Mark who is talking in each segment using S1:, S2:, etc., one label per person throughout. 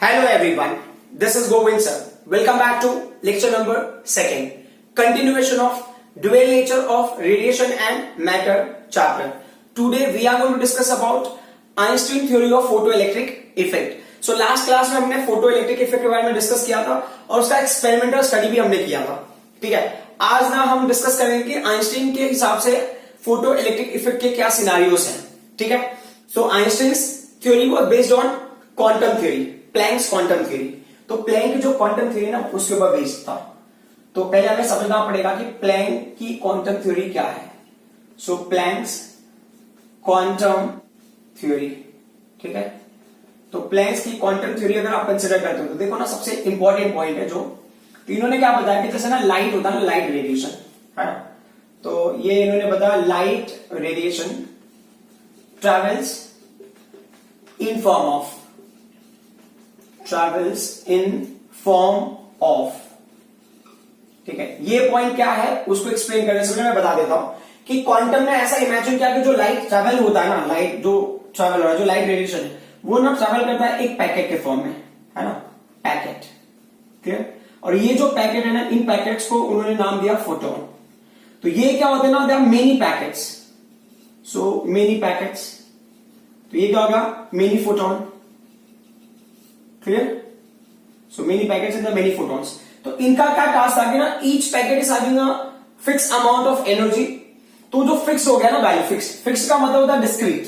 S1: Hello everyone, this is Govind sir. Welcome back to lecture number 2nd. Continuation of dual nature of radiation and matter chapter. Today we are going to discuss about Einstein theory of photoelectric effect. So last class में हमने photoelectric effect के बारे में discuss किया था और उसका experimental study भी हमने किया था. ठीक है, आज ना हम डिस्कस करेंगे कि आइंस्टीन के हिसाब से फोटोइलेक्ट्रिक इफेक्ट के क्या सिनारियोस हैं. ठीक है, so Einstein theory was based on quantum theory, Planck's quantum theory. तो प्लैंक की जो क्वांटम थ्योरी ना उसके ऊपर बेस्ड था. तो पहले हमें समझना पड़ेगा कि प्लैंक की क्वांटम थ्योरी क्या है. सो प्लैंक्स क्वांटम थ्योरी. ठीक है, तो प्लैंक्स की क्वांटम थ्योरी अगर आप कंसिडर करते हो तो देखो ना, सबसे इंपॉर्टेंट पॉइंट है जो इन्होंने क्या बताया कि जैसे ना लाइट होता है ना, लाइट रेडिएशन है ना, तो ये इन्होंने बताया light radiation travels in form of. ठीक है, ये पॉइंट क्या है उसको एक्सप्लेन करने से मैं बता देता हूं कि क्वांटम ने ऐसा इमेजिन किया कि जो लाइट ट्रेवल होता है ना, लाइट जो ट्रेवल हो रहा है, जो लाइट रेडिएशन है वो ना ट्रेवल करता है एक पैकेट के फॉर्म में, है ना, पैकेट. क्लियर. और ये जो पैकेट है ना, इन पैकेट्स को उन्होंने नाम दिया फोटोन. तो ये क्या होते हैं ना, they are many packets. So many packets, तो ये क्या होगा, many photon. Clear. So many packets in the many photons. तो इनका क्या टास्क था कि ना, each packet is having a fix amount of energy. तो जो फिक्स हो गया ना वैल्यू, फिक्स का मतलब होता है डिस्क्रीट,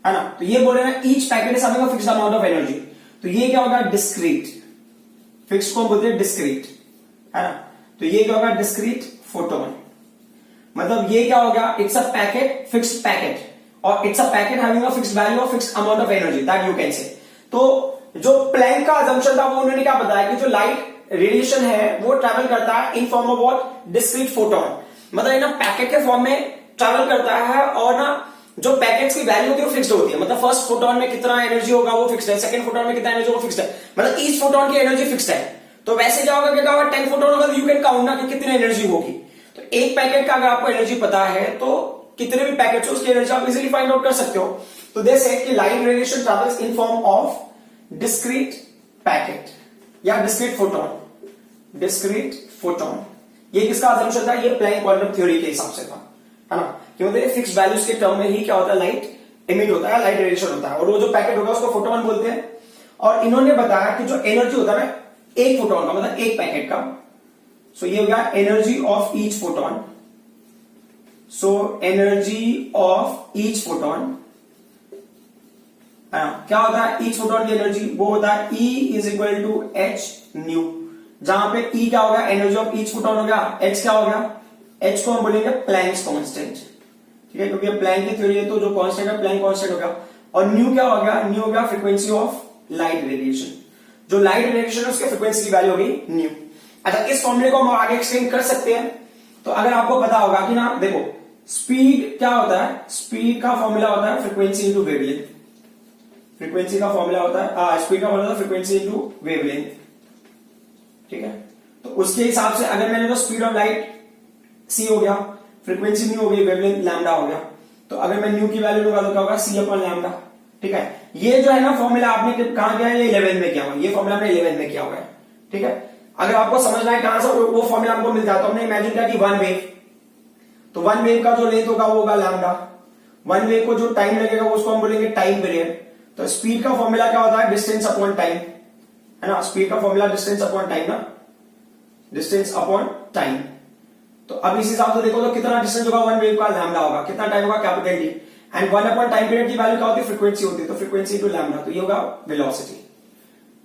S1: है ना. तो ये बोल रहे हैं each packet is having a fixed amount of energy. तो ये क्या होगा, डिस्क्रीट. फिक्स को बोलते हैं डिस्क्रीट, है ना. तो ये क्या होगा, डिस्क्रीट फोटोन. मतलब ये क्या होगा, it's a packet, fixed packet, और it's a packet having a fixed value of fixed amount of energy, that you can say. तो जो प्लैंक का अजम्पशन था वो उन्होंने क्या बताया कि जो लाइट रेडिएशन है वो ट्रैवल करता है इन form of what, discrete photon. मतलब ना पैकेट के फॉर्म में ट्रैवल करता है और ना जो पैकेट्स की वैल्यू होती है वो फिक्स्ड होती है. मतलब फर्स्ट फोटोन में कितना एनर्जी होगा वो फिक्स्ड है, सेकंड फोटोन में कितना एनर्जी होगा फिक्स्ड है. मतलब ईच फोटोन की एनर्जी फिक्स्ड है. तो वैसे क्या होगा, क्या होगा, 10 फोटोन होगा तो यू कैन काउंट ना कि कितनी एनर्जी होगी. तो एक पैकेट का अगर आपको एनर्जी पता है तो कितने भी पैकेट्स उसकी एनर्जी आप इजीली फाइंड आउट कर सकते हो. तो दे से कि light radiation travels in form of discrete packet या डिस्क्रीट फोटोन. डिस्क्रीट फोटोन, ये किसका अजम्पशन था, ये प्लैंक क्वांटम थ्योरी के हिसाब से था, है ना. क्योंकि फिक्स वैल्यूज के टर्म में ही क्या होता है, लाइट एमिट होता है, लाइट रेडिएशन होता है, और वो जो पैकेट होगा उसको फोटोन बोलते हैं. और इन्होंने बताया कि जो एनर्जी होता है ना एक फोटोन का, मतलब एक पैकेट का, सो ये हो गया energy of each photon. So energy of each photon क्या होता है, ईच फोटोन की एनर्जी वो होता है E is equal to h nu. जहां पे E क्या होगा, एनर्जी ऑफ ईच फोटोन हो गया, H क्या हो गया, H को हम बोलेंगे प्लैंक्स कांस्टेंट. ठीक है, क्योंकि प्लैंक की थ्योरी है तो जो कांस्टेंट है प्लैंक कांस्टेंट हो गया. और न्यू क्या हो गया, न्यू हो गया फ्रीक्वेंसी ऑफ लाइट रेडिएशन. जो लाइट रेडिएशन है उसके फ्रीक्वेंसी की वैल्यू होगी न्यू. अच्छा, इस फॉर्मूले को हम आगे एक्सटेंड कर सकते हैं. तो अगर आपको पता होगा कि ना, देखो स्पीड क्या होता है, स्पीड का फॉर्मूला होता है फ्रीक्वेंसी इंटू वेवलेंथ. फ्रीक्वेंसी का फॉर्मूला होता है, स्पीड का फॉर्मूला फ्रीक्वेंसी इंटू वेवलेंथ. ठीक है, तो उसके हिसाब से अगर मैंने तो स्पीड ऑफ लाइट c हो गया, फ्रीक्वेंसी न्यू हो गई, वेवलेंथ लैम्डा हो गया. तो अगर मैं न्यू की वैल्यू लूंगा तो क्या होगा, c अपॉन लैम्डा. ठीक है, ये जो है ना फॉर्मूला आपने कहां किया है, ये 11 में किया हुआ है. ये फॉर्मूला हमने 11 में किया हुआ है. ठीक है, अगर आपको समझना है कहां से वो फॉर्मूला हमको मिल जाता है, हमने इमेजिन किया कि वन वेव, तो वन वेव का जो लेंथ होगा वो होगा लैम्डा. वन वेव को जो टाइम लगेगा उसको हम बोलेंगे टाइम पीरियड. तो स्पीड का फॉर्मूला क्या होता है, डिस्टेंस अपॉन टाइम, है ना. स्पीड का फॉर्मूला डिस्टेंस अपॉन टाइम ना, डिस्टेंस अपॉन टाइम. तो अब इस हिसाब से देखो तो कितना डिस्टेंस होगा वन वेव का, लैम्डा होगा. कितना टाइम होगा, capital D. And one upon time period की वैल्यू क्या होती है, फ्रीक्वेंसी होती है. तो फ्रीक्वेंसी टू लैम्डा, तो ये होगा वेलोसिटी.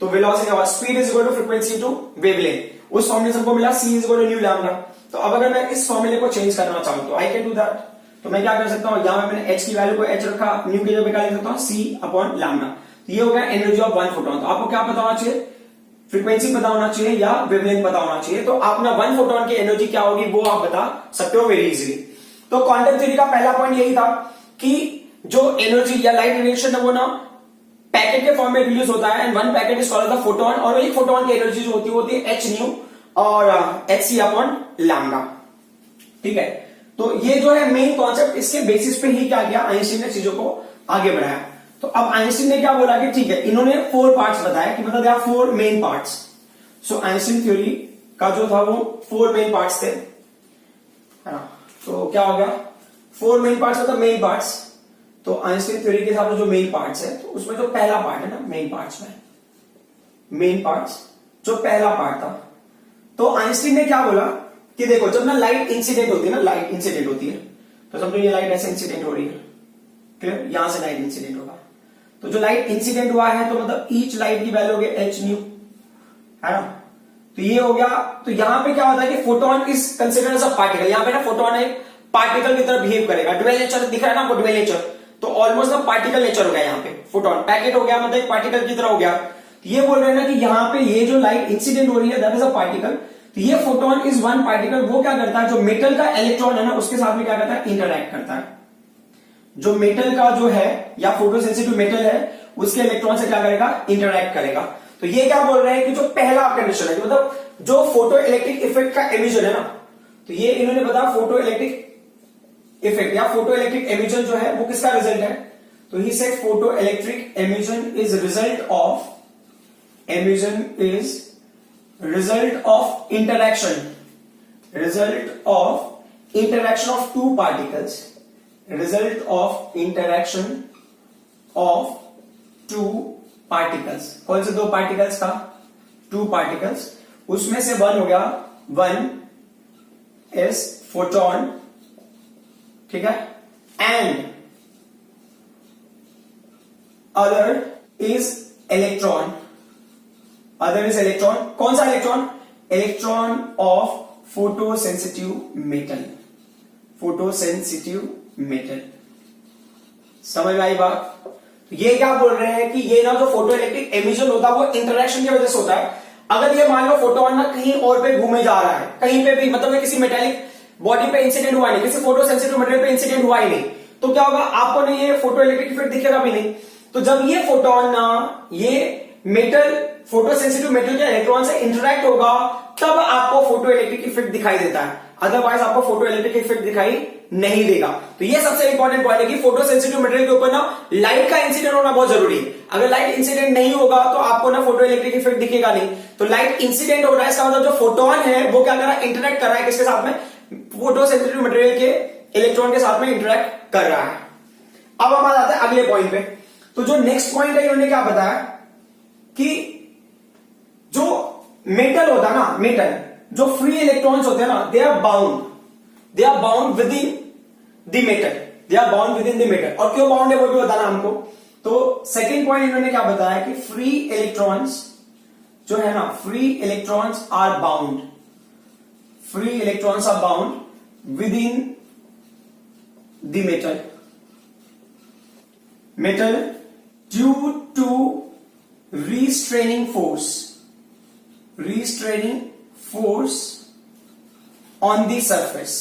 S1: तो वेलोसिटी होगा speed is equal to frequency to wavelength. उस फॉर्मूले से हमको मिला c is equal to nu lambda. तो अब अगर मैं इस फॉर्मूले को चेंज करना चाहूं तो आई कैन डू दैट. तो मैं क्या कर सकता हूं, यहां मैंने h की वैल्यू को h रखा, न्यू की जगह क्या लिख सकता हूं, c अपॉन लैम्डा. ये हो गया एनर्जी ऑफ वन फोटोन. तो आपको क्या पता होना चाहिए, फ्रीक्वेंसी पता होना चाहिए या वेवलेंथ पता होना चाहिए. तो आप ना वन फोटोन की एनर्जी क्या होगी वो आप बता सकते हो वेरी इजीली. तो क्वांटम थ्योरी का पहला पॉइंट यही था कि जो एनर्जी या लाइट रेडिएशन है वो ना पैकेट के फॉर्म में रिलीज होता है, and one packet is called the photon. और एक फोटोन की एनर्जी जो होती है एच न्यू और एच सी अपॉन लैम्डा. ठीक है, तो ये जो है मेन कॉन्सेप्ट, इसके बेसिस पे ही क्या किया आइंस्टीन ने चीजों को आगे बढ़ाया. तो अब आइंस्टीन ने क्या बोला कि ठीक है, इन्होंने 4 पार्ट्स बताया कि मतलब 4 मेन पार्ट्स। सो आइंस्टीन थ्योरी का जो था वो 4 मेन पार्ट्स थे, है ना। तो क्या हो गया, 4 मेन पार्ट्स मतलब मेन पार्ट्स। तो आइंस्टीन थ्योरी के हिसाब से जो मेन पार्ट्स है, तो उसमें जो पहला पार्ट है ना, मेन पार्ट्स में मेन पार्ट्स जो पहला पार्ट था, तो आइंस्टीन ने क्या बोला कि देखो जब ना लाइट इंसिडेंट होती है ना, लाइट इंसिडेंट होती है, तो समझो ये लाइट ऐसे इंसिडेंट हो रही है, क्लियर, यहां से लाइट इंसिडेंट होगा। तो जो लाइट इंसिडेंट हुआ है, तो मतलब ईच लाइट की वैल्यू हो गई h न्यू, है ना। तो ये हो गया। तो यहां पे क्या होता है कि photon is considered as a particle. यहां पे ना फोटोन एक पार्टिकल की तरह बिहेव करेगा। ड्वेल नेचर दिख रहा है ना आपको, ड्वेल नेचर, तो ऑलमोस्ट ना पार्टिकल नेचर हो गया यहाँ पे। फोटोन पैकेट हो गया, मतलब एक पार्टिकल की तरह हो गया। तो ये बोल रहे हैं ना कि यहाँ पे ये जो लाइट इंसिडेंट हो रही है दैट इज अ पार्टिकल। तो ये फोटोन इज वन पार्टिकल। वो क्या करता है, जो मेटल का इलेक्ट्रॉन है ना उसके साथ में क्या करता है, इंटरैक्ट करता है। जो मेटल का जो है या फोटोसेंसिटिव मेटल है उसके इलेक्ट्रॉन से क्या करेगा, इंटरैक्ट करेगा। तो ये क्या बोल रहे हैं कि जो पहला कंडीशन है, मतलब जो फोटो इलेक्ट्रिक इफेक्ट का एमिशन है ना, तो ये इन्होंने बताया फोटो इलेक्ट्रिक इफेक्ट या फोटो इलेक्ट्रिक एमिशन जो है वो किसका रिजल्ट है। तो he said photo electric emission is result of interaction of two particles, result of interaction of two particles। कौन से दो पार्टिकल्स का, 2 पार्टिकल्स, उसमें से वन हो गया, वन इज फोटोन, ठीक है, and other is electron. Other is electron, कौन सा electron, electron of photosensitive metal, photosensitive metal. समझ में आई बात। तो ये क्या बोल रहे हैं कि ये ना जो फोटो इलेक्ट्रिक एमिशन होता है वो इंटरेक्शन की वजह से होता है। अगर ये मान लो फोटोन ना कहीं और पे घूमे जा रहा है, कहीं पे भी, मतलब किसी मेटेलिक बॉडी पे इंसिडेंट हुआ नहीं, किसी फोटो सेंसिटिव मटेरियल पे इंसिडेंट हुआ ही नहीं, तो क्या होगा, आपको नहीं ये फोटो इलेक्ट्रिक इफेक्ट दिखेगा भी नहीं। तो जब ये फोटोन ना ये मेटल फोटो सेंसिटिव मेटल के इलेक्ट्रॉन से इंटरेक्ट होगा तब आपको फोटो इलेक्ट्रिक इफेक्ट दिखाई देता है, अदरवाइज आपको फोटो इलेक्ट्रिक इफेक्ट दिखाई नहीं देगा। तो ये सबसे इंपॉर्टेंट पॉइंट है कि फोटो सेंसिटिव मटेरियल के ऊपर ना लाइट का इंसिडेंट होना बहुत जरूरी है। अगर लाइट इंसिडेंट नहीं होगा तो आपको ना फोटो इलेक्ट्रिक इफेक्ट दिखेगा नहीं। तो लाइट इंसिडेंट हो रहा है, इसका मतलब जो फोटोन है वो क्या कर रहा है, इंटरेक्ट कर रहा है किसके साथ में, फोटो सेंसिटिव मटेरियल के इलेक्ट्रॉन के साथ में इंटरेक्ट कर रहा है। अब हम आ जाते हैं अगले पॉइंट पे। तो जो नेक्स्ट पॉइंट है इन्होंने क्या बताया कि जो मेटल होता है ना, मेटल जो फ्री इलेक्ट्रॉन्स होते हैं ना, they are bound within the metal. और क्यों बाउंड है वो भी बताना हमको। तो सेकेंड पॉइंट इन्होंने क्या बताया कि फ्री इलेक्ट्रॉन्स जो है ना, free electrons are bound within the metal due to restraining force on the surface।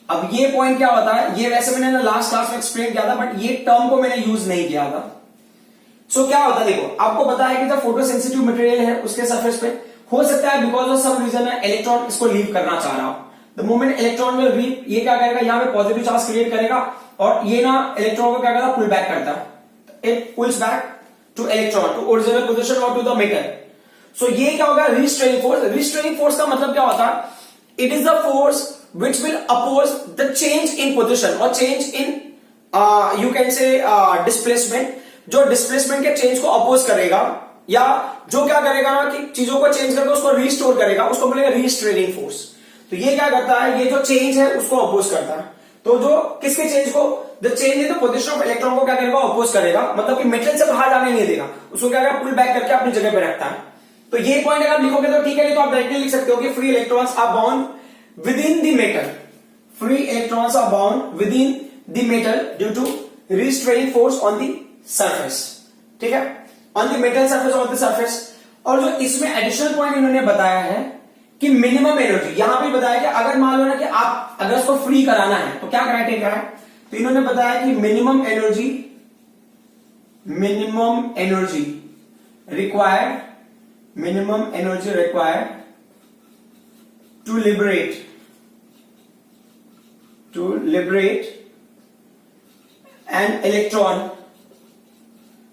S1: अब ये पॉइंट क्या होता है, ये वैसे मैंने लास्ट क्लास में एक्सप्लेन किया था, बट ये टर्म को मैंने यूज नहीं किया था। सो क्या होता है, देखो आपको पता है कि जब फोटो सेंसिटिव मटेरियल है उसके सरफेस पे हो सकता है बिकॉज ऑफ सम रीजन है इलेक्ट्रॉन इसको लीव करना चाह रहा हो। The moment electron will leave, ये क्या करेगा, यहां पे पॉजिटिव चार्ज क्रिएट करेगा और ये ना इलेक्ट्रॉन को क्या करता है, पुल बैक करता है। It pulls back to electron to original position और टू द मेटल। सो ये क्या होगा, रिस्ट्रेनिंग फोर्स। रिस्ट्रेनिंग फोर्स का मतलब क्या होता है, it is the force which will oppose the change in position और change in you can say displacement. जो डिस्प्लेसमेंट के चेंज को अपोज करेगा या जो क्या करेगा ना कि चीजों को चेंज करके उसको रिस्टोर करेगा, उसको बोलेगा रिस्ट्रेनिंग फोर्स। तो ये क्या करता है, ये जो चेंज है उसको अपोज करता है। तो जो किसके चेंज को, the change in the position of electron को क्या करेगा, अपोज करेगा, मतलब कि मेटल से बाहर जाने नहीं देगा, उसको क्या करेगा, पुल बैक करके अपनी जगह पे रखता है। तो ये पॉइंट अगर आप लिखोगे तो ठीक है, नहीं तो आप डायरेक्टली लिख सकते हो कि free electrons are bound within the metal, free electrons are bound within the metal due to restraining force on the surface. ठीक है, on the metal surface, on the surface. और जो इसमें additional point इन्होंने बताया है कि minimum energy, यहां पे बताया कि अगर मान लो ना कि आप अगर उसको फ्री कराना है तो क्या क्राइटेरिया है, तो इन्होंने बताया कि minimum energy required to liberate an electron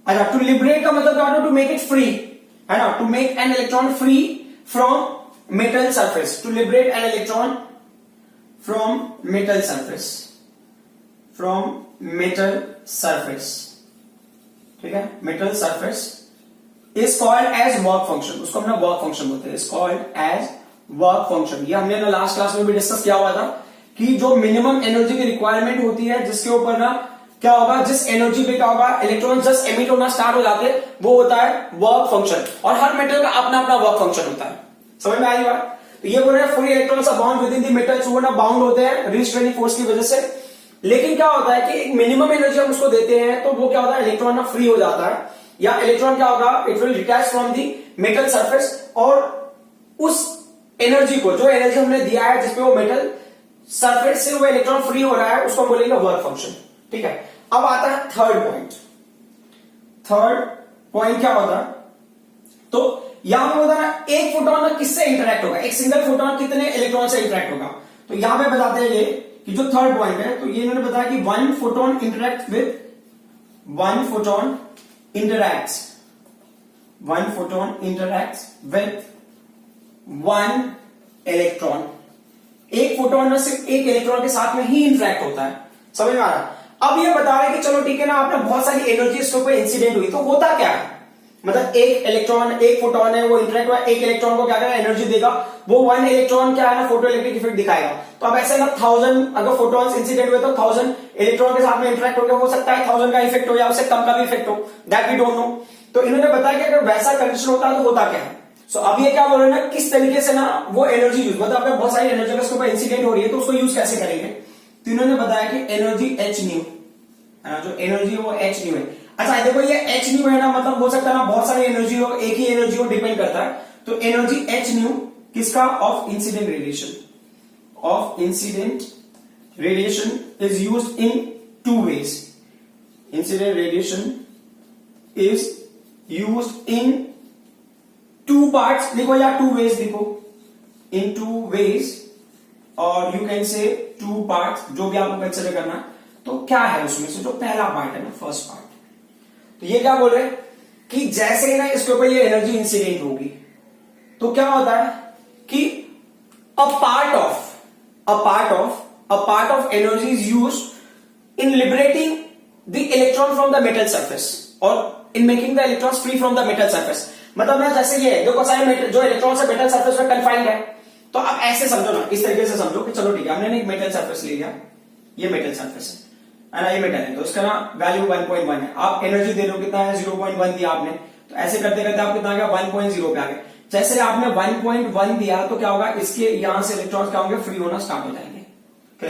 S1: अच्छा, टू लिबरेट का मतलब क्या होता है? टू मेक इट फ्री, है ना, to make an electron free from metal surface, to liberate an electron from metal surface, from metal surface, ठीक है, metal surface is called as work function, उसको हमने वर्क फंक्शन बोलते हैं, is called as work function. ये हमने ना last class में भी डिस्कस किया हुआ था कि जो मिनिमम एनर्जी की रिक्वायरमेंट होती है, जिसके ऊपर ना क्या होगा, जिस एनर्जी पे क्या होगा, इलेक्ट्रॉन जस्ट एमिट होना स्टार्ट हो जाते हैं, वो होता है वर्क फंक्शन। और हर मेटल का अपना अपना वर्क फंक्शन होता है, समझ में आई बात? तो ये बोल रहे हैं free electrons are bound within the metals, वो ना बाउंड होते हैं रिस्ट्रेनिंग फोर्स की वजह से। लेकिन क्या होता है कि एक मिनिमम एनर्जी हम उसको देते हैं तो वो क्या होता है, इलेक्ट्रॉन ना फ्री हो जाता है, या इलेक्ट्रॉन क्या होगा, it will detach from the metal surface, और उस एनर्जी को, जो एनर्जी हमने दिया है जिसपे वो मेटल सरफेस से वो इलेक्ट्रॉन फ्री हो रहा है, उसको बोलेंगे वर्क फंक्शन, ठीक है। अब आता है थर्ड पॉइंट। थर्ड पॉइंट क्या होता है, तो यहां पे होता है ना, एक फोटोन ना किससे इंटरेक्ट होगा, एक सिंगल फोटोन कितने इलेक्ट्रॉन से इंटरेक्ट होगा। तो यहां पे बताते हैं ये कि जो थर्ड पॉइंट है, तो ये इन्होंने बताया कि one photon interact with, one photon interacts, one photon interacts with one electron, एक फोटोन ना सिर्फ एक इलेक्ट्रॉन के साथ में ही इंटरेक्ट होता है, समझ में आ रहा। अब ये बता रहे कि चलो ठीक है ना, आपने बहुत सारी एनर्जी इसके ऊपर इंसिडेंट हुई, तो होता क्या है, मतलब एक इलेक्ट्रॉन, एक फोटोन है, वो इंटरेक्ट हुआ, एक इलेक्ट्रॉन को क्या करेगा, एनर्जी देगा, वो वन इलेक्ट्रॉन क्या है ना, फोटो इलेक्ट्रिक इफेक्ट दिखाएगा। तो अब ऐसे ना 1000 अगर फोटोन्स इंसिडेंट हुए तो 1000 इलेक्ट्रॉन के साथ में इंटरेक्ट हो सकता है 1000 का इफेक्ट हो या उससे कम का भी इफेक्ट हो, दैट वी डोंट नो। तो इन्होंने बताया कि अगर वैसा कंडीशन होता है तो होता क्या है। सो अब ये क्या बोल रहे हैं ना, किस तरीके से ना वो एनर्जी यूज, मतलब अगर बहुत सारी एनर्जी उसके ऊपर इंसिडेंट हो रही है तो उसको यूज कैसे करेंगे। तो इन्होंने बताया कि एनर्जी एच न्यू, जो एनर्जी है वो एच न्यू है। अच्छा देखो ये एच न्यू है ना, मतलब हो सकता है ना बहुत सारी एनर्जी हो, एक ही एनर्जी हो, डिपेंड करता है। तो एनर्जी एच न्यू किसका, of incident radiation, of incident radiation is used in two ways, incident radiation is used in two parts, लिखो या टू वेज लिखो, इन टू वेज, और you can say two parts, जो भी आपको consider करना है। तो क्या है उसमें से, जो पहला पार्ट है ना, फर्स्ट पार्ट, तो ये क्या बोल रहे हैं कि जैसे ही ना इसके ऊपर ये एनर्जी इंसिडेंट होगी तो क्या होता है कि a part of energy is used in liberating the electron from the metal surface और in making the electrons free from the metal surface. मतलब ना जैसे ये देखो सारे जो इलेक्ट्रॉन्स है मेटल सरफेस में कन्फाइंड है, तो आप ऐसे समझो ना, इस तरीके से समझो कि चलो ठीक है, हमने एक मेटल सरफेस ले लिया, ये मेटल सरफेस है ना, ये मेटल है, तो उसका ना वैल्यू 1.1 है, आप एनर्जी दे दो कितना है, 0.1 दिया आपने, तो ऐसे करते करते आप कितना आ गया, 1.0 पे आ गए। जैसे आपने 1.1 दिया तो क्या होगा, इसके यहां से इलेक्ट्रॉन क्या होंगे, फ्री होना स्टार्ट हो जाएंगे,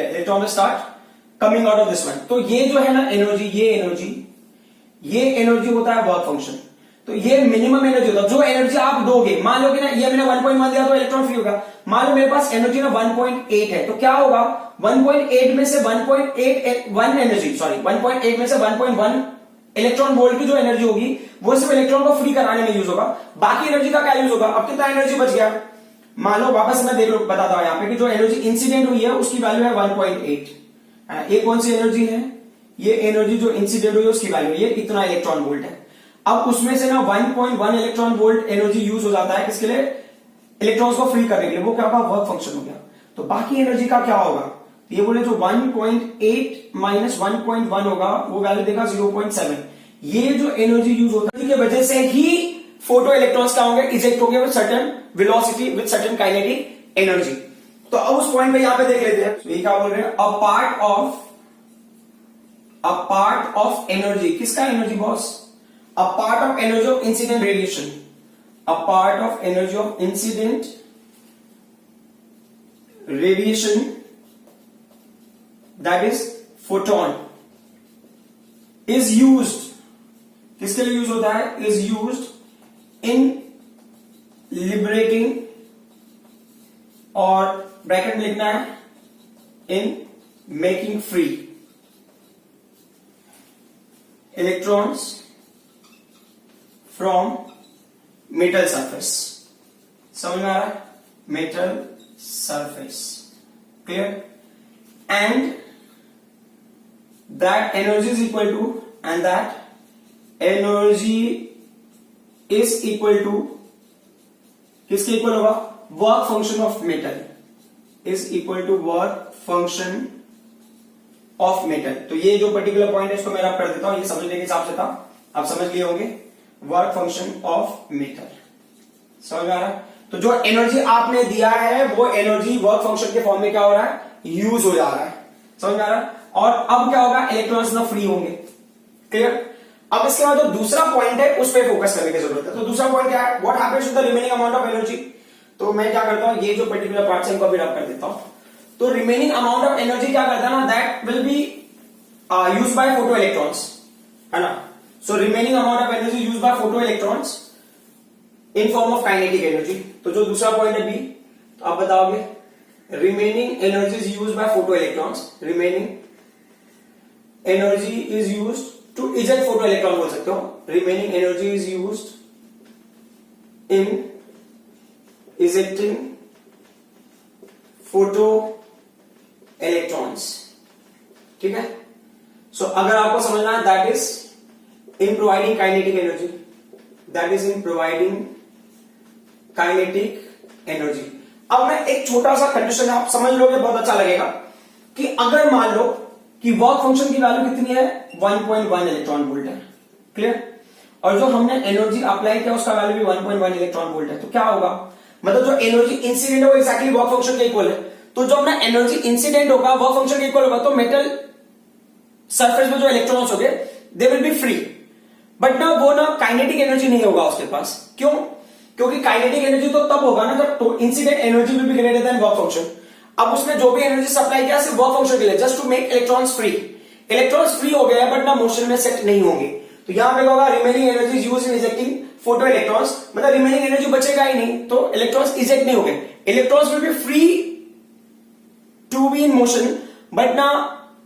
S1: electron start coming out of this one. तो ये जो है ना एनर्जी, ये एनर्जी होता है वर्क फंक्शन। तो ये मिनिमम एनर्जी होता है, जो एनर्जी आप दोगे, मान लो कि ना ये मैंने 1.1 दिया तो इलेक्ट्रॉन फ्री होगा, मान लो मेरे पास एनर्जी ना 1.8 है, तो क्या होगा, 1.8 में से 1.8 एनर्जी, सॉरी 1.8 में से 1.1 इलेक्ट्रॉन वोल्ट की जो एनर्जी होगी वो सिर्फ इलेक्ट्रॉन को फ्री कराने में यूज होगा, बाकी एनर्जी का क्या यूज होगा। अब कितना एनर्जी बच गया, मान लो वापस मैं देख लो बताता हूं यहाँ पे कि जो एनर्जी इंसिडेंट हुई है उसकी वैल्यू है 1.8, ये कौन सी एनर्जी है, ये एनर्जी जो इंसिडेंट हुई है उसकी वैल्यू ये इतना इलेक्ट्रॉन वोल्ट है। अब उसमें से ना 1.1 इलेक्ट्रॉन वोल्ट एनर्जी यूज हो जाता है किसके लिए, इलेक्ट्रॉन्स को फ्री करने के लिए, वो क्या होगा, वर्क फंक्शन हो गया। तो बाकी एनर्जी का क्या होगा, तो ये बोले जो 1.8 माइनस 1.1 होगा वो वैल्यू देगा 0.7। ये जो एनर्जी यूज होता है की वजह से ही फोटो इलेक्ट्रॉन्स क्या होंगे, इजेक्ट होंगे with certain velocity, with certain kinetic energy. तो अब उस पॉइंट पे यहां पे देख लेते हैं, तो ये क्या बोल रहे हैं, अ पार्ट ऑफ एनर्जी, किसका energy boss, a part of energy of incident radiation, a part of energy of incident radiation, that is photon, is used, किसके लिए यूज होता है, is used in liberating, और ब्रैकेट में लिखना है in making free electrons from metal surface, समझ में आ रहा है, metal surface, clear, and that energy is equal to, and that energy is equal to, किसके इक्वल होगा, work function of metal is equal to work function of metal. तो ये जो पर्टिकुलर पॉइंट है इसको मैं रब कर देता हूं, ये समझने के हिसाब से था, आप समझ लिए होंगे, वर्क फंक्शन ऑफ मेटल। समझ में आ रहा है? तो जो एनर्जी आपने दिया है वो एनर्जी वर्क फंक्शन के फॉर्म में क्या हो रहा है, यूज हो जा रहा है। समझ में आ रहा है? और अब क्या होगा, इलेक्ट्रॉन्स ना फ्री होंगे। क्लियर? अब इसके बाद जो दूसरा पॉइंट है उस पर फोकस करने की जरूरत है। तो दूसरा पॉइंट क्या है, what happens to the remaining amount of energy. तो मैं क्या करता हूं, ये जो पर्टिकुलर पार्ट है इनको अभी रब कर देता हूं। तो रिमेनिंग अमाउंट ऑफ एनर्जी क्या करता है ना, that will be used by photo electrons, है ना। So remaining amount of energy used by photo electrons in form of kinetic energy. तो जो दूसरा पॉइंट है बी, तो आप बताओगे remaining energy is used by photo electrons, remaining energy is used to eject photo electron बोल सकते हो, remaining energy is used in ejecting photo electrons. ठीक है? सो अगर आपको समझना है, that is in providing kinetic energy, that is in providing kinetic energy. अब मैं एक छोटा सा कंडीशन आप समझ लोगे, बहुत अच्छा लगेगा, कि अगर मान लो कि वर्क फंक्शन की वैल्यू कितनी है, 1.1 इलेक्ट्रॉन वोल्ट है। क्लियर? और जो हमने एनर्जी अप्लाई किया उसका वैल्यू भी 1.1 इलेक्ट्रॉन वोल्ट है। तो क्या होगा, मतलब जो एनर्जी इंसिडेंट है वो एक्जैक्टली वर्क फंक्शन के इक्वल है। तो जो अपना एनर्जी इंसिडेंट होगा वर्क फंक्शन के इक्वल होगा, तो मेटल सरफेस में जो इलेक्ट्रॉन्स होंगे they will be free, but ना वो ना काइनेटिक एनर्जी नहीं होगा उसके पास। क्यों? क्योंकि काइनेटिक एनर्जी तो तब होगा ना जब incident energy will be greater than work function. अब उसने जो भी एनर्जी सप्लाई किया सिर्फ वर्क फंक्शन के लिए, just to make electrons free. Electrons free हो गया है बट ना मोशन में सेट नहीं होंगे। तो यहां पे होगा remaining energy used in ejecting photo electrons, मतलब रिमेनिंग एनर्जी बचेगा ही नहीं, तो इलेक्ट्रॉन्स इजेक्ट नहीं होंगे। Electrons will be free to be in motion but ना,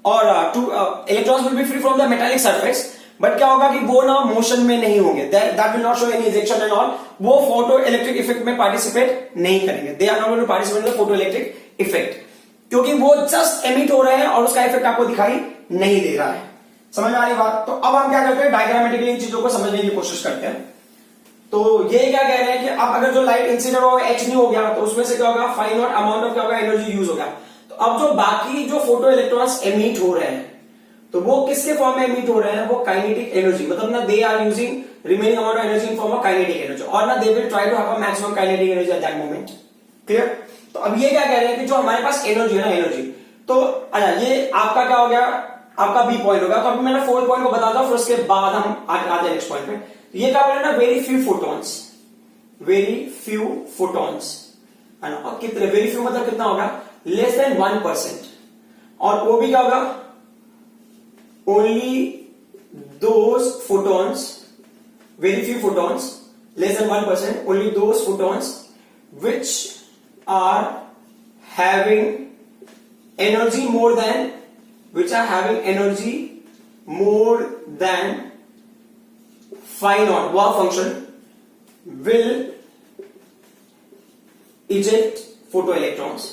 S1: और electrons will be free from the metallic surface, but क्या होगा कि वो ना मोशन में नहीं होंगे, that will not show any ejection and all. वो फोटो इलेक्ट्रिक इफेक्ट में पार्टिसिपेट नहीं करेंगे, they are not going to participate in the photo electric effect, क्योंकि वो जस्ट एमिट हो रहे हैं और उसका इफेक्ट आपको दिखाई नहीं दे रहा है। समझ में आ रही बात? तो अब हम क्या करते हैं, डायग्रामेटिकली इन चीजों को समझने की कोशिश करते हैं। तो ये क्या कह रहे हैं कि अब अगर जो लाइट इंसिडेंट होगा एच न्यू हो गया, तो उसमें से क्या होगा, फाइव नॉट अमाउंट ऑफ क्या होगा, एनर्जी यूज होगा। तो अब जो बाकी जो फोटो इलेक्ट्रॉन्स एमिट हो रहे हैं, तो वो किसके फॉर्म में एमिट हो रहे हैं, वो काइनेटिक एनर्जी, मतलब ना they are using remaining amount of energy in form of kinetic energy, और ना they will try to have a maximum kinetic energy at that moment. Clear? तो अब ये क्या कह रहे हैं कि जो हमारे पास एनर्जी है ना, एनर्जी, तो अच्छा ये आपका क्या हो गया, आपका बी पॉइंट होगा। तो अभी मैंने 4 पॉइंट को बताता हूं, फिर उसके बाद हम आते हैं नेक्स्ट पॉइंट पे। तो ये क्या बोले ना, very few photons, very few photons, है ना। और कितने, वेरी फ्यू मतलब कितना होगा, लेस देन 1%, और वो भी क्या होगा, only those photons, very few photons, less than 1%, only those photons which are having energy more than, which are having energy more than phi naught work function will eject photoelectrons,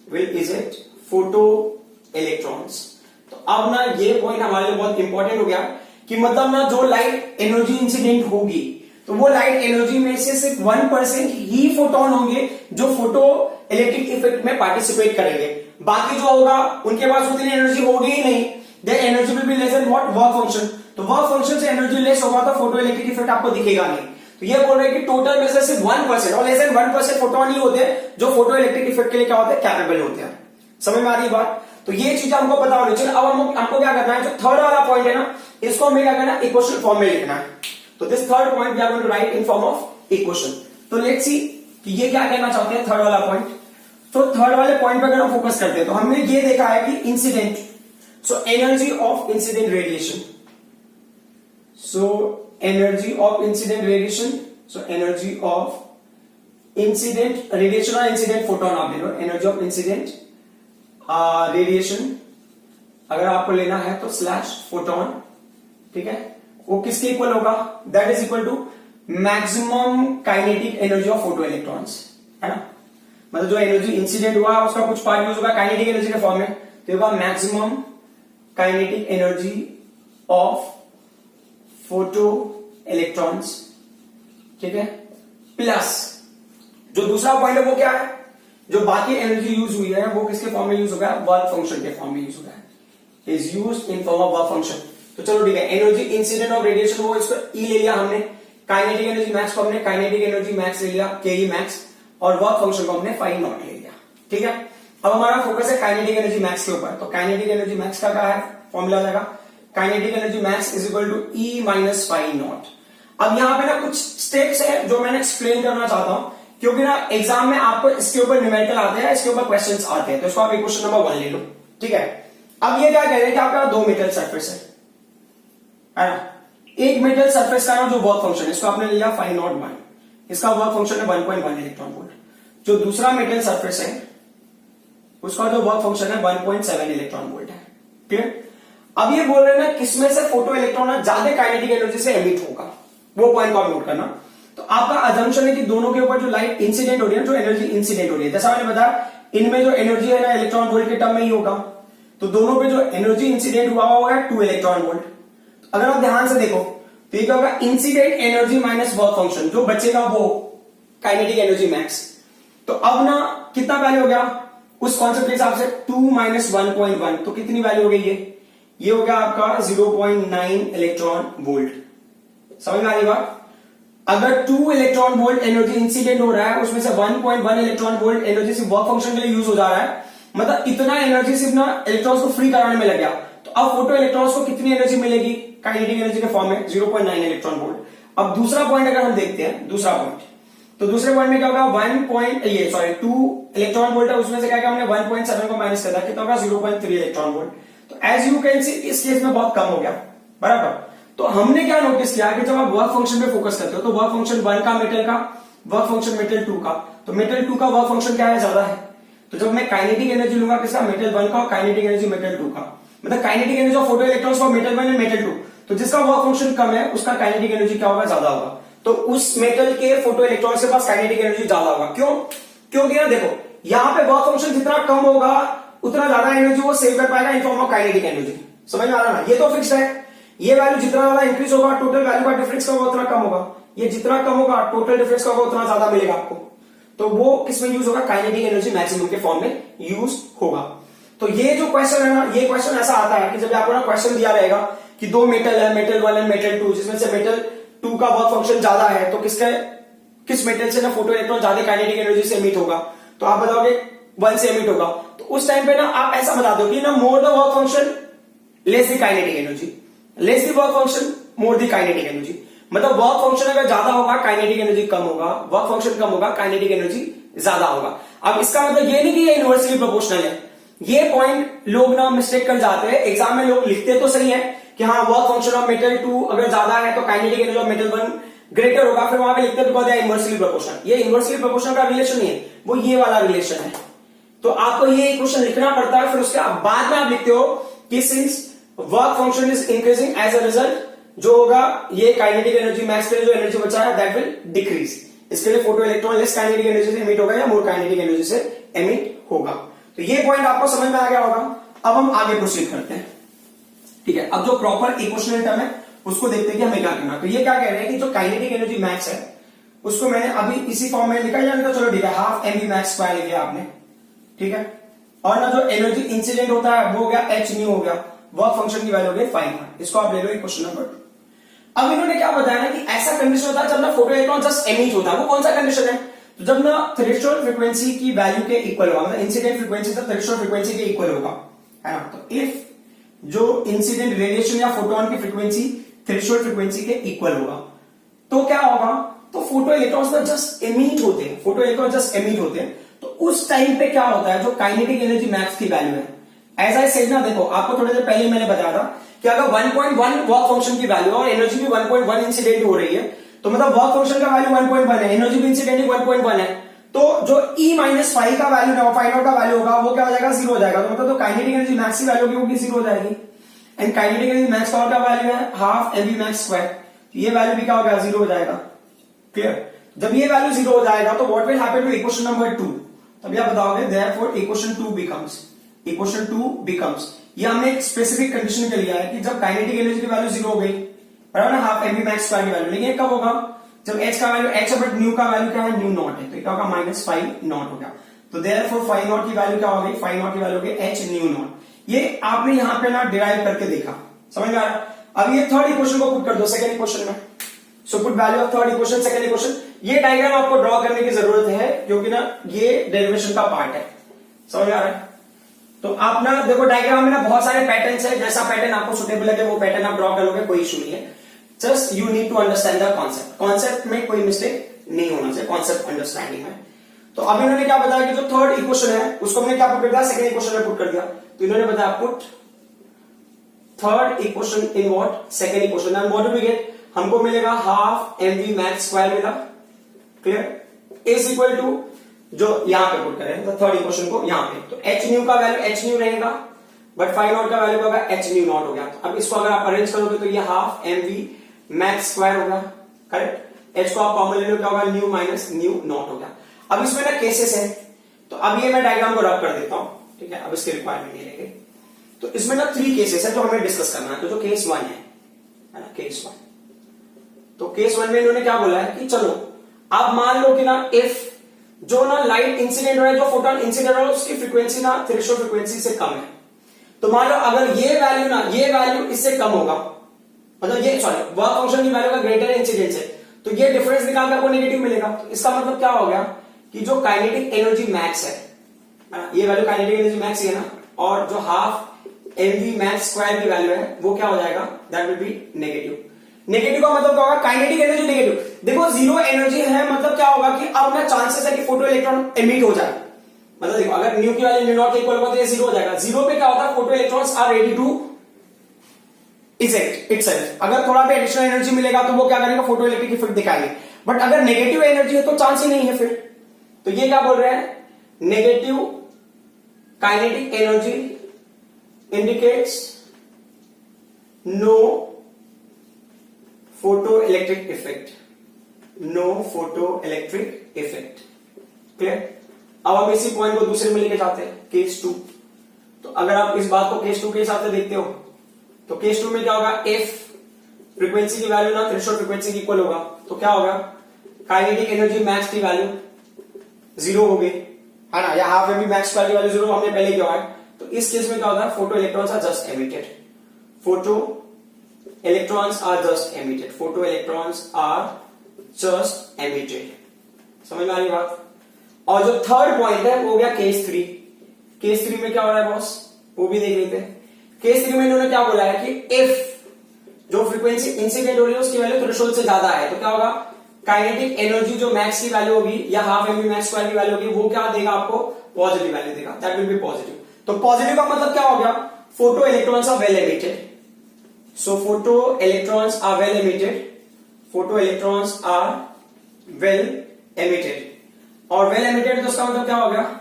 S1: will eject photoelectrons। तो अब ना ये point हमारे लिए बहुत important हो गया कि मतलब ना जो लाइट एनर्जी इंसिडेंट होगी, तो वो लाइट एनर्जी में से सिर्फ 1% ही फोटोन होंगे जो फोटो इलेक्ट्रिक इफेक्ट में पार्टिसिपेट करेंगे। बाकी जो होगा उनके पास उतनी एनर्जी होगी ही नहीं, their energy will be less than what, work function. तो वर्क फंक्शन से एनर्जी लेस होगा तो फोटो इलेक्ट्रिक इफेक्ट आपको दिखेगा नहीं। तो ये बोल रहे हैं कि टोटल में से सिर्फ 1% और लेस देन 1% फोटोन ही होते हैं जो फोटो इलेक्ट्रिक इफेक्ट के लिए क्या होते हैं, कैपेबल होते हैं। समझ में आ रही बात? तो ये चीज हमको पता होनी चाहिए। अब हमको क्या करना है, जो थर्ड वाला पॉइंट है ना, इसको हमें क्या करना है, इक्वेशन फॉर्म में लिखना है। तो this third point we are going to write in form of equation. तो लेट्स सी कि ये क्या कहना चाहते हैं थर्ड वाला पॉइंट। तो थर्ड वाले पॉइंट पे अगर हम फोकस करते हैं तो हमने ये देखा है कि incident, so energy of incident radiation, so energy of incident radiation, so energy of incident radiation और इंसिडेंट फोटोन आप ले लो, एनर्जी ऑफ इंसिडेंट रेडिएशन अगर आपको लेना है तो स्लैश फोटोन, ठीक है, वो किसके इक्वल होगा, that is equal to maximum kinetic energy of photo electrons, है ना। मतलब जो एनर्जी इंसिडेंट हुआ उसका कुछ पार्ट यूज होगा काइनेटिक एनर्जी के फॉर्म में, तो होगा maximum kinetic energy of photo electrons, ठीक है, प्लस जो दूसरा पॉइंट है वो क्या है, जो बाकी एनर्जी यूज हुई है वो किसके फॉर्म में यूज होगा, वर्क फंक्शन के फॉर्म में यूज होगा, is used in form of work function. तो चलो ठीक है, एनर्जी इंसिडेंट ऑफ रेडिएशन वो इसको ई ले लिया हमने, काइनेटिक एनर्जी मैक्स को हमने काइनेटिक एनर्जी मैक्स ले लिया के ई मैक्स, और वर्क फंक्शन को हमने फाई नॉट ले लिया, ठीक है। अब हमारा फोकस है काइनेटिक एनर्जी मैक्स के ऊपर, तो काइनेटिक एनर्जी मैक्स का क्या है फॉर्मूला हो जाएगा, kinetic energy max is equal to E minus phi naught. अब यहाँ पे ना कुछ स्टेप्स है जो मैंने एक्सप्लेन करना चाहता हूं, क्योंकि ना एग्जाम में आपको इसके ऊपर न्यूमेरिकल आते हैं, इसके ऊपर क्वेश्चंस आते हैं, तो इसको आप क्वेश्चन नंबर 1 ले लो, ठीक है। अब ये क्या कह रहे हैं कि आपका 2 मेटल सरफेस है ना, एक मेटल सरफेस का ना जो वर्क फंक्शन है इसको आपने लिया फाई नॉट 1, इसका वर्क फंक्शन है 1.1 इलेक्ट्रॉन वोल्ट। जो दूसरा मेटल सरफेस है उसका जो वर्क फंक्शन है 1.7 इलेक्ट्रॉन वोल्ट है, क्लियर। अब ये बोल रहे हैं ना किसमें से फोटो इलेक्ट्रॉन ज्यादा काइनेटिक एनर्जी से एमिट होगा, वो पॉइंट को आप नोट करना। तो आपका अजम्पशन है कि दोनों के ऊपर जो लाइट इंसिडेंट हो रही है, जो एनर्जी इंसिडेंट हो रही है, जैसा मैंने बताया इनमें जो एनर्जी है ना इलेक्ट्रॉन वोल्ट के टर्म में ही होगा, तो दोनों पे जो एनर्जी इंसिडेंट हुआ होगा 2 इलेक्ट्रॉन वोल्ट। अगर आप ध्यान से देखो तो ये क्या होगा, incident energy minus work function, जो बचेगा वो काइनेटिक एनर्जी मैक्स। तो अब ना कितना वैल्यू हो गया उस कॉन्सेप्ट के हिसाब से 2 माइनस 1.1, तो कितनी वैल्यू हो गई ये हो गया आपका 0.9 इलेक्ट्रॉन वोल्ट। समझ में आ रही बात। अगर 2 इलेक्ट्रॉन वोल्ट एनर्जी इंसिडेंट हो रहा है, उसमें से 1.1 इलेक्ट्रॉन वोल्ट एनर्जी सिर्फ वर्क फंक्शन के लिए यूज हो जा रहा है, मतलब इतना एनर्जी सिर्फ ना इलेक्ट्रॉन्स को फ्री कराने में लग गया। तो अब फोटो इलेक्ट्रॉन्स को कितनी एनर्जी मिलेगी काइनेटिक एनर्जी के फॉर्म में 0.9 इलेक्ट्रॉन वोल्ट। अब दूसरा पॉइंट अगर हम देखते हैं, दूसरा पॉइंट, तो दूसरे पॉइंट में क्या होगा 2 इलेक्ट्रॉन वोल्ट है, उसमें से क्या किया हमने 1.7 को माइनस कर दिया, कितना होगा 0.3 इलेक्ट्रॉन वोल्ट। तो एज यू कैन सी इस केस में बहुत कम हो गया, बराबर। तो हमने क्या नोटिस किया कि जब आप वर्क फंक्शन पे फोकस करते हो तो वर्क फंक्शन 1 का मेटल का, वर्क फंक्शन मेटल 2 का, तो मेटल 2 का वर्क फंक्शन क्या है, ज्यादा है। तो जब मैं काइनेटिक एनर्जी लूंगा किसका, मेटल 1 का, और काइनेटिक एनर्जी मेटल 2 का, मतलब kinetic energy of photo electrons for metal 1 and metal 2, तो जिसका वर्क फंक्शन कम है उसका काइनेटिक एनर्जी क्या होगा, ज्यादा होगा। तो उस मेटल के फोटो इलेक्ट्रॉन्स के पास काइनेटिक एनर्जी ज्यादा होगा। क्यों? क्योंकि ना देखो यहां पे वर्क फंक्शन जितना कम होगा उतना ज्यादा एनर्जी वो सेव कर पाएगा इन फॉर्म ऑफ काइनेटिक एनर्जी। समझ में आ रहा ना, ये तो फिक्स है। ये वैल्यू जितना ज्यादा इंक्रीज होगा टोटल वैल्यू का डिफरेंस का उतना कम होगा, ये जितना कम होगा टोटल डिफरेंस का उतना ज्यादा मिलेगा आपको। तो वो किसमें यूज होगा, काइनेटिक एनर्जी मैक्सिमम के फॉर्म में यूज होगा। तो ये जो क्वेश्चन है ना, ये क्वेश्चन ऐसा आता है कि जब आपको ना क्वेश्चन दिया रहेगा कि 2 मेटल है, मेटल 1 एंड मेटल 2, जिसमें से मेटल 2 का वर्क फंक्शन ज्यादा है, तो किस मेटल से ना फोटो इलेक्ट्रॉन ज्यादा काइनेटिक एनर्जी से एमिट होगा, तो आप बताओगे 1 से एमिट होगा। तो उस टाइम पे ना आप ऐसा बता दो कि ना more the work function less the kinetic energy, less the work function more the kinetic energy. मतलब वर्क फंक्शन अगर ज्यादा होगा काइनेटिक एनर्जी कम होगा, वर्क फंक्शन कम होगा काइनेटिक एनर्जी ज्यादा होगा। अब इसका मतलब ये नहीं कि ये इनवर्सली प्रोपोर्शनल है, ये पॉइंट लोग ना मिस्टेक कर जाते हैं। एग्जाम में लोग लिखते तो सही है कि हाँ वर्क फंक्शन ऑफ मेटल 2 अगर ज्यादा है तो kinetic energy of metal 1 greater होगा, फिर वहां पे लिखते बिकॉज इनवर्सली प्रोपोर्शनल। ये इनवर्सली प्रोपोर्शनल का रिलेशन नहीं है, वो ये वाला रिलेशन है। तो आपको ये इक्वेशन लिखना पड़ता है, फिर उसके बाद में आप लिखते हो कि since work function is increasing as a result जो होगा ये काइनेटिक एनर्जी मैक्स के लिए जो एनर्जी बचा है दैट विल डिक्रीज। इसके लिए photo electron less kinetic energy से एमिट होगा या मोर काइनेटिक एनर्जी से एमिट होगा। तो ये पॉइंट आपको समझ में आ गया होगा। अब हम आगे प्रोसीड करते हैं, ठीक है। अब जो प्रॉपर इक्वेशनल टर्म है उसको देखते हैं कि हमें क्या करना। तो ये क्या कह रहे हैं कि जो काइनेटिक एनर्जी मैक्स है उसको मैंने अभी इसी फॉर्म में लिखा, या तो चलो ठीक है हाफ mv मैक्स स्क्वायर लिख लिया आपने, ठीक है। और ना जो एनर्जी इंसिडेंट होता है वो हो गया h न्यू हो गया, वर्क फंक्शन की वैल्यू हो गई फाइन। इसको आप ले लो क्वेश्चन नंबर 2। अब इन्होंने क्या बताया ना कि ऐसा कंडीशन होता है जब ना फोटो इलेक्ट्रॉन जस्ट एमिट होता है। वो कौन सा कंडीशन है, तो जब ना थ्रेशोल्ड फ्रीक्वेंसी की वैल्यू के इक्वल होगा, मतलब इंसिडेंट फ्रीक्वेंसी से थ्रेशोल्ड फ्रीक्वेंसी के इक्वल होगा, है ना। तो इफ जो इंसिडेंट रेडिएशन या फोटोन की फ्रीक्वेंसी थ्रेशोल्ड फ्रीक्वेंसी के इक्वल होगा तो क्या होगा, तो फोटो इलेक्ट्रॉन्स ना जस्ट एमिट होते हैं, फोटो इलेक्ट्रॉन जस्ट एमिट होते हैं। तो उस टाइम पे क्या होता है, जो काइनेटिक एनर्जी मैक्स की वैल्यू है, एज आई सेड ना, देखो आपको थोड़ी देर पहले मैंने बताया था कि अगर 1.1 वर्क फंक्शन की वैल्यू और एनर्जी भी 1.1 इंसिडेंट हो रही है, तो मतलब वर्क फंक्शन का वैल्यू 1.1 है, एनर्जी भी इंसिडेंट 1.1 है, तो जो E माइनस फाइव का वैल्यू है, फाइव नॉट का वैल्यू होगा वो क्या हो जाएगा, 0 हो जाएगा। तो मतलब तो काइनेटिक एनर्जी मैक्स की वैल्यू होगी 0 हो जाएगी। एंड काइनेटिक एनर्जी मैक्स का वैल्यू है हाफ mv मैक्स स्क्वायर, ये वैल्यू भी क्या होगा, 0 हो जाएगा। क्लियर। जब ये वैल्यू 0 हो जाएगा तो what will happen to equation number 2, तब आप बताओगे देयरफॉर इक्वेशन 2 बिकम्स, ये हमने एक स्पेसिफिक कंडीशन के लिया है कि जब काइनेटिक एनर्जी की वैल्यू 0 हो गई, बराबर ना, half m v max square की वैल्यू। लेकिन ये कब होगा, जब एच का वैल्यू एच है बट न्यू का वैल्यू क्या है, न्यू नॉट है, तो क्या होगा माइनस फाइव नॉट हो गया। तो देयरफॉर फाइव नॉट की वैल्यू क्या हो गई, फाइव नॉट की वैल्यू हो गई एच न्यू नॉट। ये आपने यहाँ पे ना डिराइव करके देखा, समझ में आ रहा। अब ये थर्ड इक्वेशन को पुट कर दो सेकंड इक्वेशन में। So put value of third equation second equation. ये डायग्राम आपको ड्रॉ करने की जरूरत है क्योंकि ना ये डेरिवेशन का पार्ट है, समझ में आ रहा है। तो आप ना देखो डायग्राम में ना बहुत सारे पैटर्न्स है, जैसा पैटर्न आपको सुटेबल लगे वो पैटर्न आप ड्रॉ कर लोगे, कोई इशू नहीं है। Just you need to understand the concept, concept में कोई मिस्टेक नहीं होना चाहिए, कॉन्सेप्ट अंडरस्टैंडिंग में। तो अब इन्होंने क्या बताया कि जो थर्ड इक्वेशन है उसको हमने क्या पुट कर दिया, सेकंड इक्वेशन में पुट कर दिया। तो इन्होंने बताया put third equation in what, second equation. And what do we get, हमको मिलेगा half m v max square मिला, क्लियर, इज इक्वल टू जो यहां पे पुट करें तो थर्ड इक्वेशन को यहां पे, तो एच न्यू का वैल्यू एच न्यू रहेगा बट फाइव नॉट का वैल्यू होगा एच न्यू नॉट हो गया। तो अब इसको अगर आप अरेंज करोगे तो ये half m v max square होगा, करेक्ट। एच को आप कॉमन ले लो, क्या होगा, न्यू माइनस न्यू नॉट हो गया। अब इसमें ना केसेस है, तो अब ये मैं डायग्राम को रब कर देता हूं, ठीक है, अब इसकी रिक्वायरमेंट नहीं रहेगी। तो इसमें ना थ्री केसेस है जो हमें डिस्कस करना है। तो जो केस वन है ना, केस वन, तो केस वन में इन्होंने क्या बोला है कि चलो आप मान लो कि ना इफ जो ना लाइट इंसिडेंट हो रहा है, जो फोटोन इंसिडेंट हो रहा है उसकी फ्रीक्वेंसी ना थ्रेशोल्ड फ्रीक्वेंसी से कम है। तो मान लो अगर ये वैल्यू ना, ये वैल्यू इससे कम होगा, मतलब ये सॉरी वर्क फंक्शन की वैल्यू का ग्रेटर इंसिडेंस है, तो ये डिफरेंस निकाल के आपको नेगेटिव मिलेगा। तो इसका मतलब क्या हो गया कि जो काइनेटिक एनर्जी मैक्स है, ये वैल्यू काइनेटिक एनर्जी मैक्स है ना, और जो half m v max square की वैल्यू है वो क्या हो जाएगा, that will be negative. Negative का मतलब क्या होगा, काइनेटिक एनर्जी नेगेटिव। देखो जीरो एनर्जी है मतलब क्या होगा कि अब ना चांसेस है कि फोटो इलेक्ट्रॉन एमिट हो जाए, मतलब देखो अगर न्यू की वैल्यू न्यू नॉट के इक्वल होगा तो ये जीरो हो जाएगा। जीरो पे क्या होता है, photo electrons are ready to eject itself. अगर थोड़ा भी एडिशनल एनर्जी मिलेगा तो वो क्या करेगा, फोटो इलेक्ट्रिक इफेक्ट दिखाएंगे। बट अगर नेगेटिव एनर्जी है तो चांस ही नहीं है फिर। तो ये क्या बोल रहे हैं, negative kinetic energy indicates no photo electric effect, no photo electric effect, clear. अब हम इसी पॉइंट को दूसरे में लेके जाते हैं, केस टू। तो अगर आप इस बात को केस टू के हिसाब से देखते हो तो केस टू में क्या होगा, इफ फ्रीक्वेंसी की वैल्यू ना थ्रेशोल्ड फ्रीक्वेंसी की इक्वल होगा तो क्या होगा, काइनेटिक एनर्जी मैक्स की वैल्यू जीरो हो गई है ना, या half m v max square की वैल्यू जीरो हमने पहले किया है। तो इस केस में क्या होता है, photo electrons are just emitted, photo electrons are just emitted, photo electrons are just emitted. समझ में आ रही बात। और जो थर्ड पॉइंट है वो हो गया केस थ्री। केस थ्री में क्या हो रहा है बॉस, वो भी देख लेते हैं। केस थ्री में इन्होंने क्या बोला है कि इफ जो फ्रीक्वेंसी इंसिडेंट हो रही है उसकी वैल्यू थ्रेशोल्ड से ज्यादा है तो क्या होगा, काइनेटिक एनर्जी जो मैक्स की वैल्यू होगी या half m v max square की वैल्यू होगी वो क्या देगा, आपको पॉजिटिव वैल्यू देगा, दैट विल बी पॉजिटिव। तो पॉजिटिव का मतलब क्या हो गया, photo electrons are well emitted. So photo electrons are well emitted, photo electrons are well emitted. और वेल एमिटेड तो उसका मतलब क्या हो गया,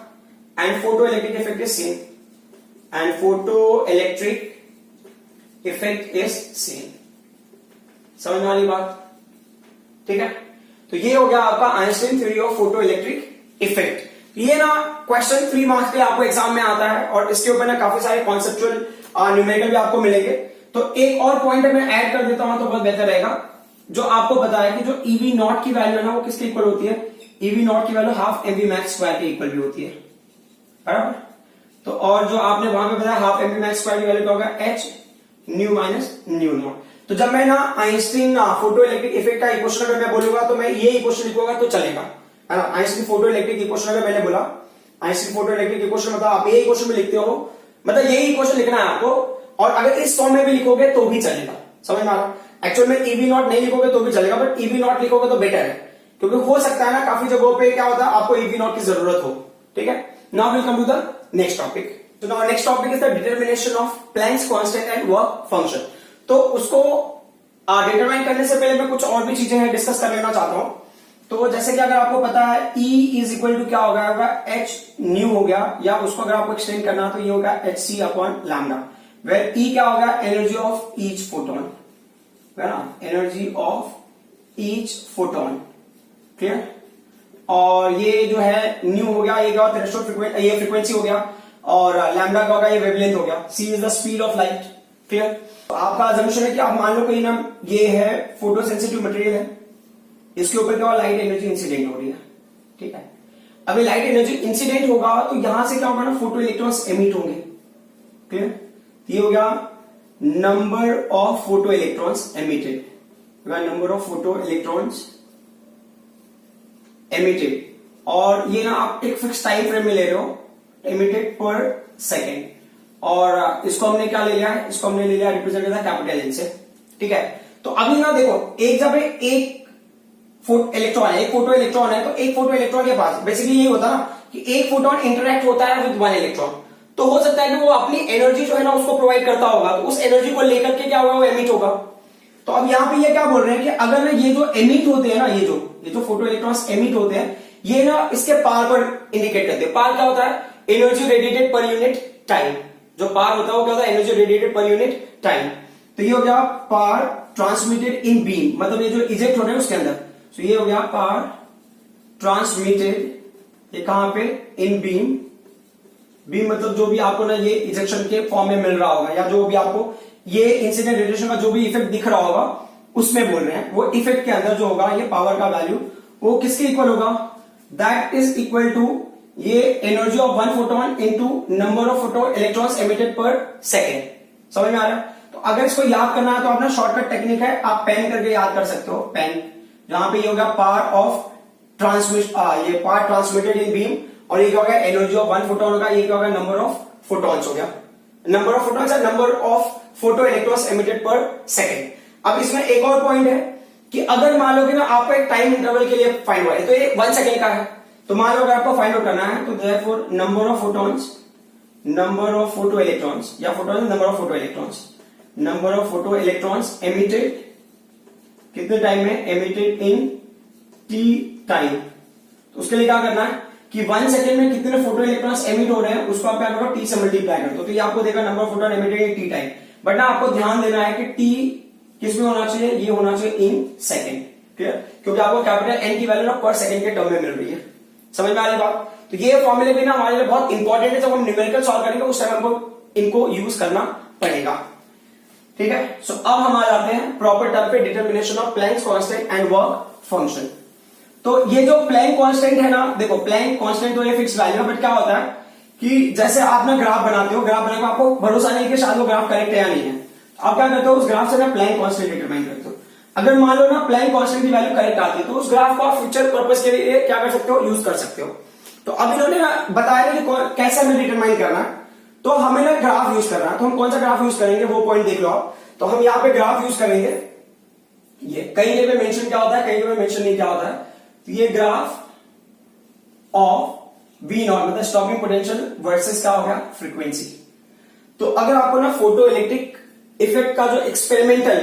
S1: and photo electric effect is same, and photo electric effect is same. समझ में आ रही बात, ठीक है। तो ये हो गया आपका Einstein theory of photo electric effect. ये ना क्वेश्चन 3 मार्क्स के लिए आपको एग्जाम में आता है और इसके ऊपर ना काफी सारे कॉन्सेप्चुअल न्यूमेरिकल भी आपको मिलेंगे। तो एक और पॉइंट मैं ऐड कर देता हूं तो बहुत बेहतर रहेगा, जो आपको बताया कि जो ईवी नॉट की वैल्यू है ना वो किसके इक्वल होती है, ईवी नॉट की value half m v max square के इक्वल भी होती है, बराबर। तो और जो आपने वहां पे बताया half m v max square की वैल्यू क्या होगा, h nu minus nu naught. तो जब मैं ना आइंस्टीन फोटो इलेक्ट्रिक इफेक्ट का इक्वेशन अगर मैं बोलूंगा तो मैं ये इक्वेशन लिखूंगा तो चलेगा, है ना। आइंस्टीन फोटो इलेक्ट्रिक इक्वेशन अगर मैंने बोला, आइंस्टीन फोटो इलेक्ट्रिक इक्वेशन मतलब आप ये इक्वेशन में लिखते हो, मतलब यही इक्वेशन लिखना है आपको, और अगर इस फॉर्म में भी लिखोगे तो भी चलेगा। समझ में आ रहा, एक्चुअल में ईवी नॉट नहीं लिखोगे तो भी चलेगा, बट ईवी नॉट लिखोगे तो बेटर है, क्योंकि हो सकता है ना काफी जगहों पे क्या होता है आपको ईवी नॉट की जरूरत हो, ठीक है। Now will come to the next topic. तो now next topic is the determination of Planck's constant and work function. तो उसको डिटरमाइन करने से पहले मैं कुछ और भी चीजें डिस्कस कर लेना चाहता हूं। तो जैसे कि अगर आपको पता है E इज इक्वल टू क्या हो गया होगा, एच न्यू हो गया, या उसको अगर आपको एक्सटेंड करना तो ये होगा h c upon lambda, where E क्या होगा, एनर्जी ऑफ ईच फोटोन, है ना, energy of each photon, clear. और ये जो है न्यू हो गया, ये क्या होगा थ्रेशोल्ड फ्रीक्वेंसी, ये फ्रीक्वेंसी हो गया, और लैम्डा का होगा ये वेवलेंथ हो गया, C is the speed of light, clear? तो आपका अजम्पशन है कि आप मान लो कहीं ना ये है फोटो सेंसिटिव मटेरियल है, इसके ऊपर क्या लाइट एनर्जी इंसिडेंट हो रही है, ठीक है। अभी लाइट एनर्जी इंसिडेंट होगा तो यहां से क्या होगा ना, फोटो इलेक्ट्रॉन्स एमिट होंगे, क्लियर? ये हो गया number of photo electrons emitted, number of photo electrons emitted, और ये ना आप एक फिक्स टाइम फ्रेम में ले रहे हो, एमिटेड पर सेकेंड, और इसको हमने क्या ले लिया है, इसको हमने ले लिया रिप्रेजेंट करता कैपिटल एन से, ठीक है। तो अभी ना देखो, एक जब एक इलेक्ट्रॉन है, एक फोटो इलेक्ट्रॉन है, तो एक फोटो इलेक्ट्रॉन के पास बेसिकली ये होता है ना कि एक फोटोन इंटरेक्ट होता है विद वन इलेक्ट्रॉन, तो हो सकता है कि वो अपनी एनर्जी जो है ना उसको प्रोवाइड करता होगा, तो उस एनर्जी को लेकर के क्या होगा, वो एमिट होगा। तो अब यहाँ पे ये क्या बोल रहे हैं कि अगर ना ये जो एमिट होते हैं ना, ये जो फोटो इलेक्ट्रॉन्स एमिट होते हैं, ये ना इसके पार पर इंडिकेट करते हैं। पार क्या होता है, energy radiated per unit time, जो पार होता है वो क्या होता है, energy radiated per unit time. तो ये हो गया पार ट्रांसमिटेड इन बीम, मतलब ये जो इजेक्ट हो रहे हैं उसके अंदर, तो ये हो गया पार ट्रांसमिटेड, ये कहां पे, इन बीम, बीम मतलब जो भी आपको ना ये इजेक्शन के फॉर्म में मिल रहा होगा, या जो भी आपको ये इंसिडेंट रेडिएशन का जो भी इफेक्ट दिख रहा होगा उसमें बोल रहे हैं, वो इफेक्ट के अंदर जो होगा ये पावर का वैल्यू वो किसके इक्वल होगा, दैट इज इक्वल टू ये energy of one photon into number of photo electrons emitted पर सेकेंड। समझ में आ रहा है? तो अगर इसको याद करना है तो अपना शॉर्टकट टेक्निक है, आप पेन करके याद कर सकते हो, पेन, जहां पे ये होगा पावर ऑफ ये पावर ट्रांसमिटेड इन बीम, और ये क्या होगा, एनर्जी ऑफ वन फोटोन होगा, ये क्या होगा, नंबर ऑफ फोटॉन्स हो गया, नंबर ऑफ फोटॉन्स है number of photo electrons emitted पर सेकेंड। अब इसमें एक और पॉइंट है कि अगर मान लो कि ना आपको एक टाइम इंटरवल के लिए फाइंड हुआ है, तो ये 1 सेकेंड का है, तो मान लो अगर आपको फाइंड आउट करना है, तो therefore number of photons, number of photo electrons, या photon number of photo electrons, number of photo electrons emitted कितने टाइम में, एमिटेड इन टी टाइम। तो उसके लिए क्या करना है कि 1 सेकेंड में कितने फोटो इलेक्ट्रॉन्स एमिट हो रहे हैं उसको आप क्या करो, टी से मल्टीप्लाई कर दो, तो ये आपको देगा number of photon emitted in T time. But ना आपको ध्यान देना है कि टी किस में होना चाहिए, ये होना चाहिए इन सेकेंड, क्लियर? क्योंकि आपको कैपिटल एन की वैल्यू ना पर सेकेंड के टर्म में मिल रही है। समझ में आ रही बात? तो ये फॉर्मूले भी ना हमारे लिए बहुत इंपॉर्टेंट है, जब हम न्यूमेरिकल सॉल्व करेंगे उस टाइम हमको इनको यूज करना पड़ेगा, ठीक है। सो अब हम आ जाते हैं प्रॉपर टर्म पे, determination of Planck's constant and work function. तो ये जो प्लैंक कांस्टेंट है ना, देखो प्लैंक कांस्टेंट तो ये फिक्स वैल्यू है, बट क्या होता है कि जैसे आप ना ग्राफ बनाते हो, ग्राफ बनाने में आपको भरोसा नहीं कि शायद वो ग्राफ करेक्ट है या नहीं है, आप क्या करते हो, उस ग्राफ से ना प्लैंक कांस्टेंट डिटरमाइन करते हो। अगर मान लो ना प्लैंक कांस्टेंट की वैल्यू करेक्ट आती है, तो उस ग्राफ को आप फ्यूचर पर्पस के लिए क्या कर सकते हो, यूज कर सकते हो। तो अब इन्होंने ना बताया कि कैसे हमें डिटरमाइन करना है, तो हमें ना ग्राफ यूज करना है। तो हम कौन सा ग्राफ यूज करेंगे वो पॉइंट देख लो आप। तो हम यहाँ पे ग्राफ यूज करेंगे, ये कहीं पे मेंशन क्या होता है, कहीं पे मेंशन नहीं क्या होता है, तो ये ग्राफ ऑफ V नॉट मतलब स्टॉपिंग पोटेंशियल वर्सेस क्या हो गया, फ्रीक्वेंसी। तो अगर आपको ना फोटो इलेक्ट्रिक इफेक्ट का जो एक्सपेरिमेंटल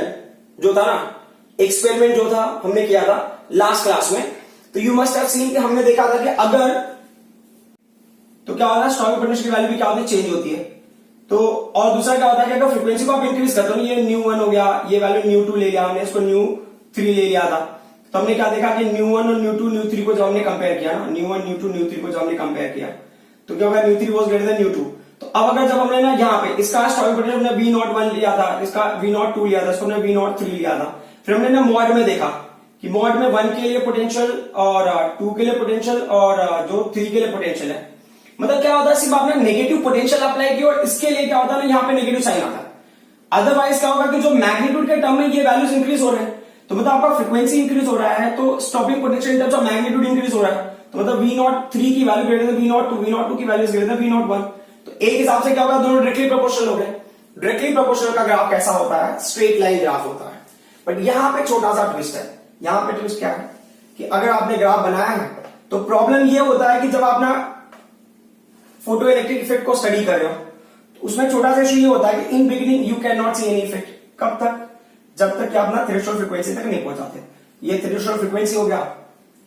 S1: जो था ना, एक्सपेरिमेंट जो था हमने किया था लास्ट क्लास में, तो यू मस्ट हैव सीन कि हमने देखा था कि अगर तो क्या होता है, स्टॉपिंग पोटेंशियल की वैल्यू भी क्या होती है, चेंज होती है। तो और दूसरा क्या होता है कि अगर फ्रीक्वेंसी को आप इंक्रीज करते हो, ये न्यू1 हो गया, ये वैल्यू न्यू2 ले लिया हमने, इसको न्यू3 ले लिया था, तो हमने क्या देखा कि न्यू1 और न्यू2 न्यू3 को जब हमने कंपेयर किया ना, न्यू1 न्यू2 न्यू3 को जब हमने कंपेयर किया, तो क्या होगा, न्यू3 वाज ग्रेटर देन न्यू2। तो अब अगर जब हमने ना यहाँ पे इसका स्टॉपिंग पोटेंशियल हमने V01 लिया था, इसका V02 लिया था, इसको हमने V03 लिया था, फिर हमने ना मॉड में देखा कि मॉड में 1 के लिए पोटेंशियल और 2 के लिए पोटेंशियल और जो 3 के लिए पोटेंशियल है, मतलब क्या होता है, सिर्फ आपने नेगेटिव पोटेंशियल अप्लाई किया और इसके लिए क्या होता है ना, यहाँ पे नेगेटिव साइन आता है। अदरवाइज क्या होगा कि जो मैग्नीट्यूड के टर्म में ये वैल्यूज इंक्रीज हो रहे हैं, तो मतलब आपका फ्रीक्वेंसी इंक्रीज हो रहा है, तो stopping potential in terms of magnitude increase हो रहा है, तो मतलब V03 की value greater than V02, V02 की वैल्यू ग्रेटर देन V01। तो एक हिसाब से क्या होगा, दोनों डायरेक्टली प्रोपोर्शनल हो गए। डायरेक्टली प्रोपोर्शनल का ग्राफ कैसा होता है, स्ट्रेट लाइन ग्राफ होता है। बट यहां पे छोटा सा ट्विस्ट है, यहां पे ट्विस्ट क्या है कि अगर आपने ग्राफ बनाया है तो प्रॉब्लम ये होता है कि जब आप ना फोटो इलेक्ट्रिक इफेक्ट को स्टडी कर रहे हो, तो उसमें छोटा सा इशू ये होता है कि in beginning you can not see any effect. कब तक, जब तक कि आप ना थ्रेशोल्ड फ्रीक्वेंसी तक नहीं पहुंचाते। ये थ्रेशोल्ड फ्रीक्वेंसी हो गया,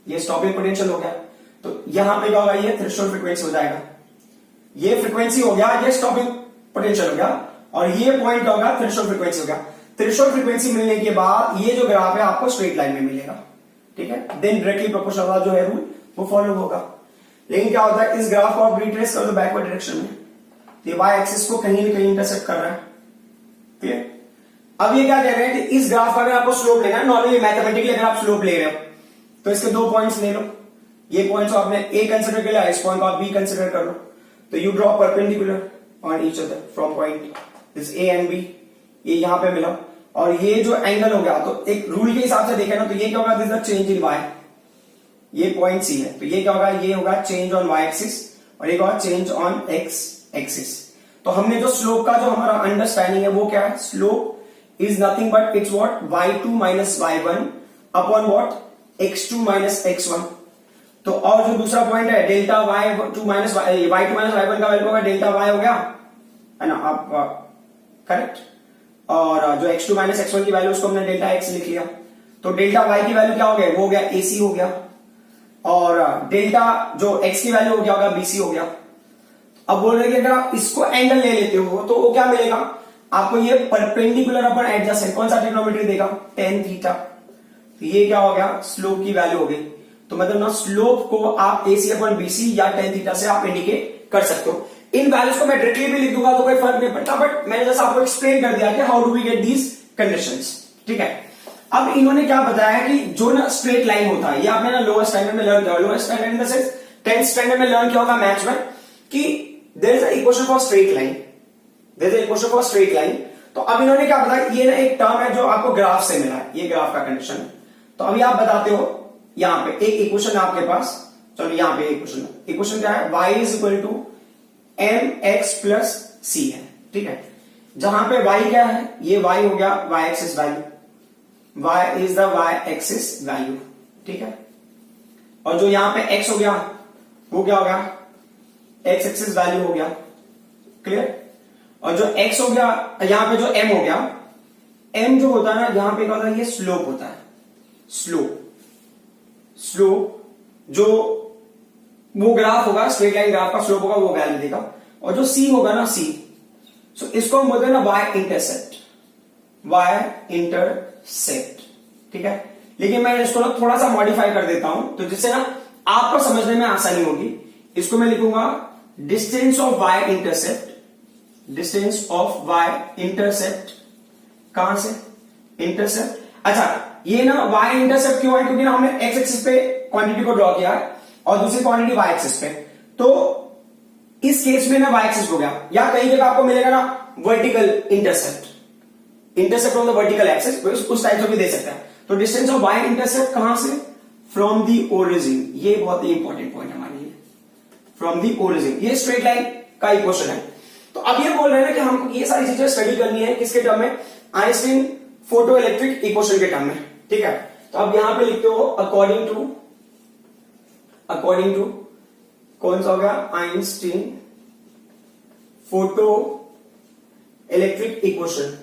S1: ये स्टॉपिंग पोटेंशियल हो गया, तो यहां पे क्या होगा, ये थ्रेशोल्ड फ्रीक्वेंसी हो जाएगा, ये फ्रीक्वेंसी हो गया, ये स्टॉपिंग पोटेंशियल हो गया, और ये पॉइंट होगा थ्रेशोल्ड फ्रीक्वेंसी हो गया। थ्रेशोल्ड फ्रीक्वेंसी मिलने के बाद ये जो ग्राफ है आपको स्ट्रेट लाइन में मिलेगा, ठीक है। देन डायरेक्टली प्रोपोर्शनल वाला जो है रूल वो फॉलो होगा। लेकिन क्या होता है, इस ग्राफ को आप रिट्रेस कर दो बैकवर्ड डायरेक्शन में, तो वाई एक्सिस को कहीं ना कहीं इंटरसेक्ट कर रहा है, क्लियर? अब ये क्या कह रहे हैं कि इस ग्राफ का अगर आपको स्लोप लेना है, नॉर्मली मैथमेटिकली अगर आप स्लोप ले रहे हो तो इसके 2 पॉइंट्स ले लो, ये पॉइंट्स आपने ए कंसिडर कर लिया, इस पॉइंट को आप बी कंसिडर कर लो, तो you draw perpendicular on each other from point this A and B, ये यहां पे मिला, और ये जो एंगल हो गया, तो एक रूल के हिसाब से देखें ना, तो ये क्या होगा, this the change in y, ये पॉइंट सी है, तो ये क्या होगा, ये होगा चेंज ऑन वाई एक्सिस, और एक और चेंज ऑन एक्स एक्सिस। तो हमने जो स्लोप का जो हमारा अंडरस्टैंडिंग है वो क्या है, slope is nothing but it's what, y2 minus y1 upon what, x2 minus x1। तो और जो दूसरा पॉइंट है डेल्टा y2 माइनस y1 का वैल्यू होगा डेल्टा y हो गया, है ना, आप करेक्ट, और जो x2 माइनस x1 की वैल्यू उसको हमने डेल्टा x लिख लिया, तो डेल्टा y की वैल्यू क्या हो गया, वो हो गया ac हो गया, और डेल्टा जो x की वैल्यू हो गया होगा bc हो गया। अब बोल रहे कि अगर आप इसको एंगल ले लेते हो तो वो क्या मिलेगा आपको, ये परपेंडिकुलर अपन एडजसेंट, कौन सा ट्रिग्नोमेट्री देगा, tan थीटा, तो ये क्या हो गया, स्लोप की वैल्यू हो गई। तो मतलब ना स्लोप को आप AC अपॉन BC या tan थीटा से आप इंडिकेट कर सकते हो। इन वैल्यूज को मैं डायरेक्टली भी लिख दूंगा तो कोई फर्क नहीं पड़ता, बट मैंने जैसा आपको एक्सप्लेन कर दिया कि how do we get these conditions, ठीक है। अब इन्होंने क्या बताया कि जो ना स्ट्रेट लाइन होता है, ये आपने ना लोअर स्टैंडर्ड में लर्न किया, lower standard in the sense 10th standard में लर्न किया होगा मैथ्स में, कि there is a equation for straight line, there is a equation for straight line. तो अब इन्होंने क्या बताया, ये ना एक टर्म है जो आपको ग्राफ से मिला है, ये ग्राफ का कंडीशन है। तो अभी आप बताते हो, यहां पे एक इक्वेशन है आपके पास, चलो यहां पे इक्वेशन क्या है, y is equal to mx plus c है, ठीक है। जहां पे y क्या है, ये y हो गया y axis value, y is the y axis value, ठीक है। और जो यहां पे x हो गया वो क्या हो गया, x एक्सिस वैल्यू हो गया, क्लियर। और जो x हो गया, यहां पे जो m हो गया, m जो होता है ना यहां पे क्या होता है, ये स्लोप होता है, स्लोप जो वो ग्राफ होगा, स्ट्रेट लाइन ग्राफ का स्लोप होगा, वो वैल्यू देगा। और जो c होगा ना, c, सो इसको हम बोलते हैं ना y इंटरसेप्ट, ठीक है। लेकिन मैं इसको ना थोड़ा सा मॉडिफाई कर देता हूं, तो जिससे ना आपको समझने में आसानी होगी। इसको मैं लिखूंगा distance of y intercept, distance of y intercept, कहां से, इंटरसेप्ट। अच्छा, ये ना y इंटरसेप्ट क्यों है, क्योंकि ना हमने x एक्सिस पे क्वांटिटी को ड्रॉ किया है और दूसरी क्वांटिटी y एक्सिस पे, तो इस केस में ना y एक्सिस हो गया, या कई जगह आपको मिलेगा ना vertical intercept, intercept on the vertical axis, उस टाइप से भी दे सकता है। तो डिस्टेंस ऑफ y इंटरसेप्ट कहां से, फ्रॉम दी ओरिजिन, ये बहुत ही इंपॉर्टेंट पॉइंट हमारे लिए, फ्रॉम दी ओरिजिन, ये स्ट्रेट लाइन का इक्वेशन है। तो अब ये बोल रहे हैं कि हमको ये सारी चीजें स्टडी करनी है किसके टर्म में, आइंस्टीन फोटो इलेक्ट्रिक इक्वेशन के टर्म में, ठीक है। तो अब यहां पे लिखते हो अकॉर्डिंग टू कौन सा हो गया, Einstein photo electric equation,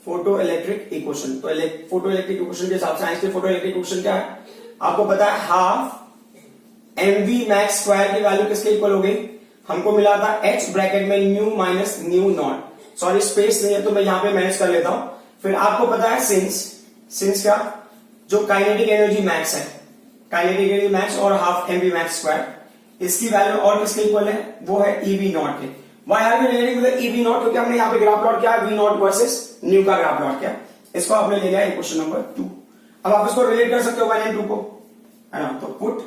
S1: photo electric equation. तो फोटो इलेक्ट्रिक इक्वेशन के हिसाब से आइंस्टीन फोटो इलेक्ट्रिक इक्वेशन क्या है, आपको पता है, हाफ mv मैक्स स्क्वायर की वैल्यू किसके इक्वल हो गई, हमको मिला था h ब्रैकेट में new minus nu not, sorry space नहीं है तो मैं यहां पे मैनेज कर लेता हूं। फिर आपको पता है सिंस क्या, जो काइनेटिक एनर्जी मैक्स है, काइनेटिक एनर्जी मैक्स और हाफ mv मैक्स स्क्वायर, इसकी वैल्यू और किसके इक्वल है, वो है ev नॉट के। Why are we relating with ev naught, क्योंकि हमने यहाँ पे ग्राफ प्लॉट किया v नॉट वर्सेस न्यू का ग्राफ प्लॉट किया, इसको आपने ले लिया इक्वेशन नंबर 2। अब आप इसको रिलेट कर सकते हो 1 and 2 को, है ना। तो put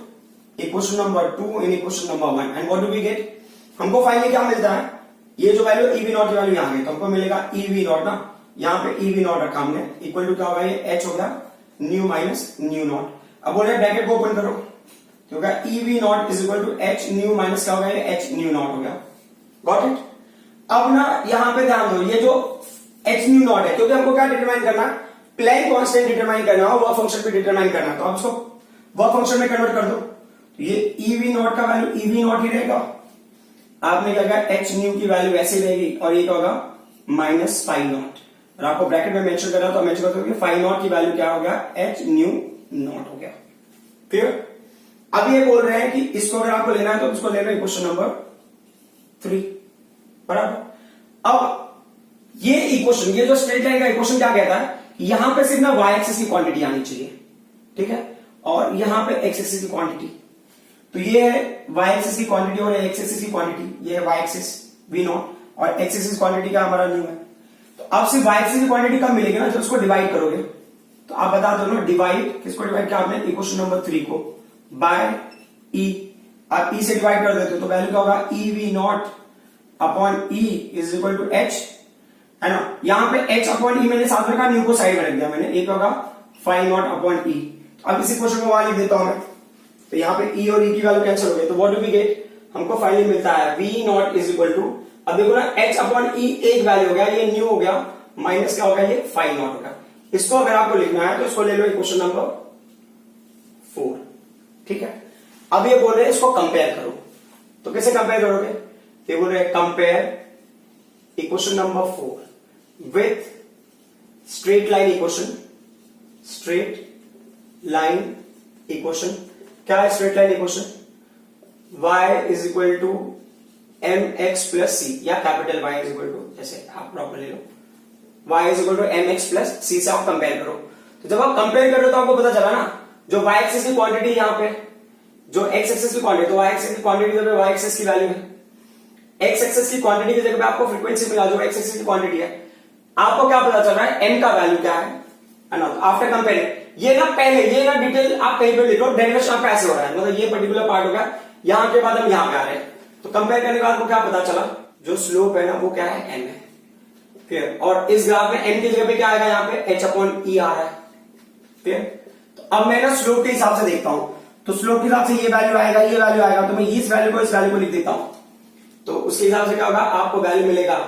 S1: equation number 2 in equation number 1 and what do we get, हमको फाइनली क्या मिलता है, ये जो वैल्यू ev नॉट की वैल्यू यहां गई, तो हमको मिलेगा ev नॉट ना, यहां पे ev नॉट रखा हमने, इक्वल टू क्या होगा, ये h हो गया न्यू माइनस न्यू नॉट। अब बोल रहे ब्रैकेट को ओपन करो, तो होगा ev naught is equal to h nu minus क्या होगा, ये h न्यू नॉट हो गया, गॉट इट। अब ना यहां पे ध्यान दो, ये जो h न्यू नॉट है, क्योंकि हमको क्या डिटरमाइन करना, प्लैंक कांस्टेंट डिटरमाइन करना हो, वर्क फंक्शन भी डिटरमाइन करना, तो आप इसको वर्क फंक्शन में कन्वर्ट कर दो, तो ये ev नॉट का वैल्यू ev नॉट ही रहेगा, आपने क्या कहा h न्यू की वैल्यू ऐसे रहेगी, और ये क्या होगा माइनस फाइव नॉट, और आपको ब्रैकेट में मेंशन करना, तो मेंशन करते हो फाइव नॉट की वैल्यू क्या हो गया, h न्यू नॉट हो गया, क्लियर। अब ये बोल रहे हैं कि इसको अगर आपको लेना है तो इसको लेना है क्वेश्चन नंबर 3, बराबर। अब ये इक्वेशन, ये जो स्ट्रेट लाइन का इक्वेशन क्या कहता है, यहां पे सिर्फ ना y एक्सिस की क्वांटिटी आनी चाहिए, ठीक है, और यहां पे x एक्सिस की क्वांटिटी, तो ये है y एक्सिस की क्वांटिटी और x एक्सिस की क्वांटिटी, ये है y एक्सिस v नॉट, और x एक्सिस क्वांटिटी क्या हमारा न्यू है। तो अब सिर्फ y एक्सिस की क्वांटिटी कब मिलेगी ना, जब उसको डिवाइड करोगे। तो आप बता दो ना, डिवाइड किसको डिवाइड किया आपने, इक्वेशन नंबर 3 को बाय ई। आप ई से डिवाइड कर देते हो तो वैल्यू क्या होगा, e v naught upon e is equal to h, है ना। यहां पे एच अपॉन ई मैंने साथ में कहा, न्यू को साइड में रख दिया मैंने, एक होगा फाइव नॉट अपॉन ई। अब इसी क्वेश्चन को वहां लिख देता हूं मैं, तो यहाँ पे ई और ई की वैल्यू कैंसिल हो गई, तो व्हाट डू वी गेट, हमको फाइनली मिलता है v naught is equal to, अब देखो ना एच अपॉन ई एक वैल्यू हो गया, ये न्यू हो गया, माइनस क्या हो गया, ये फाइव नॉट हो गया। इसको अगर आपको लिखना है तो इसको ले लो इक्वेशन नंबर 4, ठीक है। अब ये बोल रहे हैं इसको कंपेयर करो, तो कैसे कंपेयर करोगे, ये बोल रहे हैं compare equation number 4 with straight line equation. Straight line equation क्या है, straight line equation y is equal to M X plus C, या capital Y is equal to, जैसे आप प्रॉपर ले लो, y is equal to M X plus C से आप compare करो। तो जब आप कंपेयर करो तो आपको पता चला ना, जो y एक्सिस की क्वांटिटी यहां पे, जो x एक्सिस की क्वांटिटी, तो y एक्सिस की क्वांटिटी जो y एक्सिस की वैल्यू है, x एक्सिस की क्वांटिटी की जगह पे आपको फ्रीक्वेंसी मिला, जो x एक्सिस की क्वांटिटी है, आपको क्या पता चल रहा है, n का वैल्यू क्या है ना। आफ्टर कंपेयरिंग, ये ना पहले, ये ना डिटेल आप कहीं पे लिखो, डेरिवेशन आपका ऐसे हो रहा है, मतलब ये पर्टिकुलर पार्ट हो गया, यहां के बाद हम यहां पे आ रहे हैं। तो कंपेयर करने के बाद आपको क्या पता चला, जो स्लोप है ना वो क्या है, n है, क्लियर। और इस ग्राफ में n की जगह पे क्या आएगा, यहाँ पे h अपॉन ई आ रहा है, क्लियर। तो अब मैं ना स्लोप के हिसाब से देखता हूं, तो स्लोप के हिसाब से ये वैल्यू आएगा, ये वैल्यू आएगा, तो मैं इस वैल्यू को लिख देता हूं, तो उसके हिसाब से क्या होगा, आपको वैल्यू मिलेगा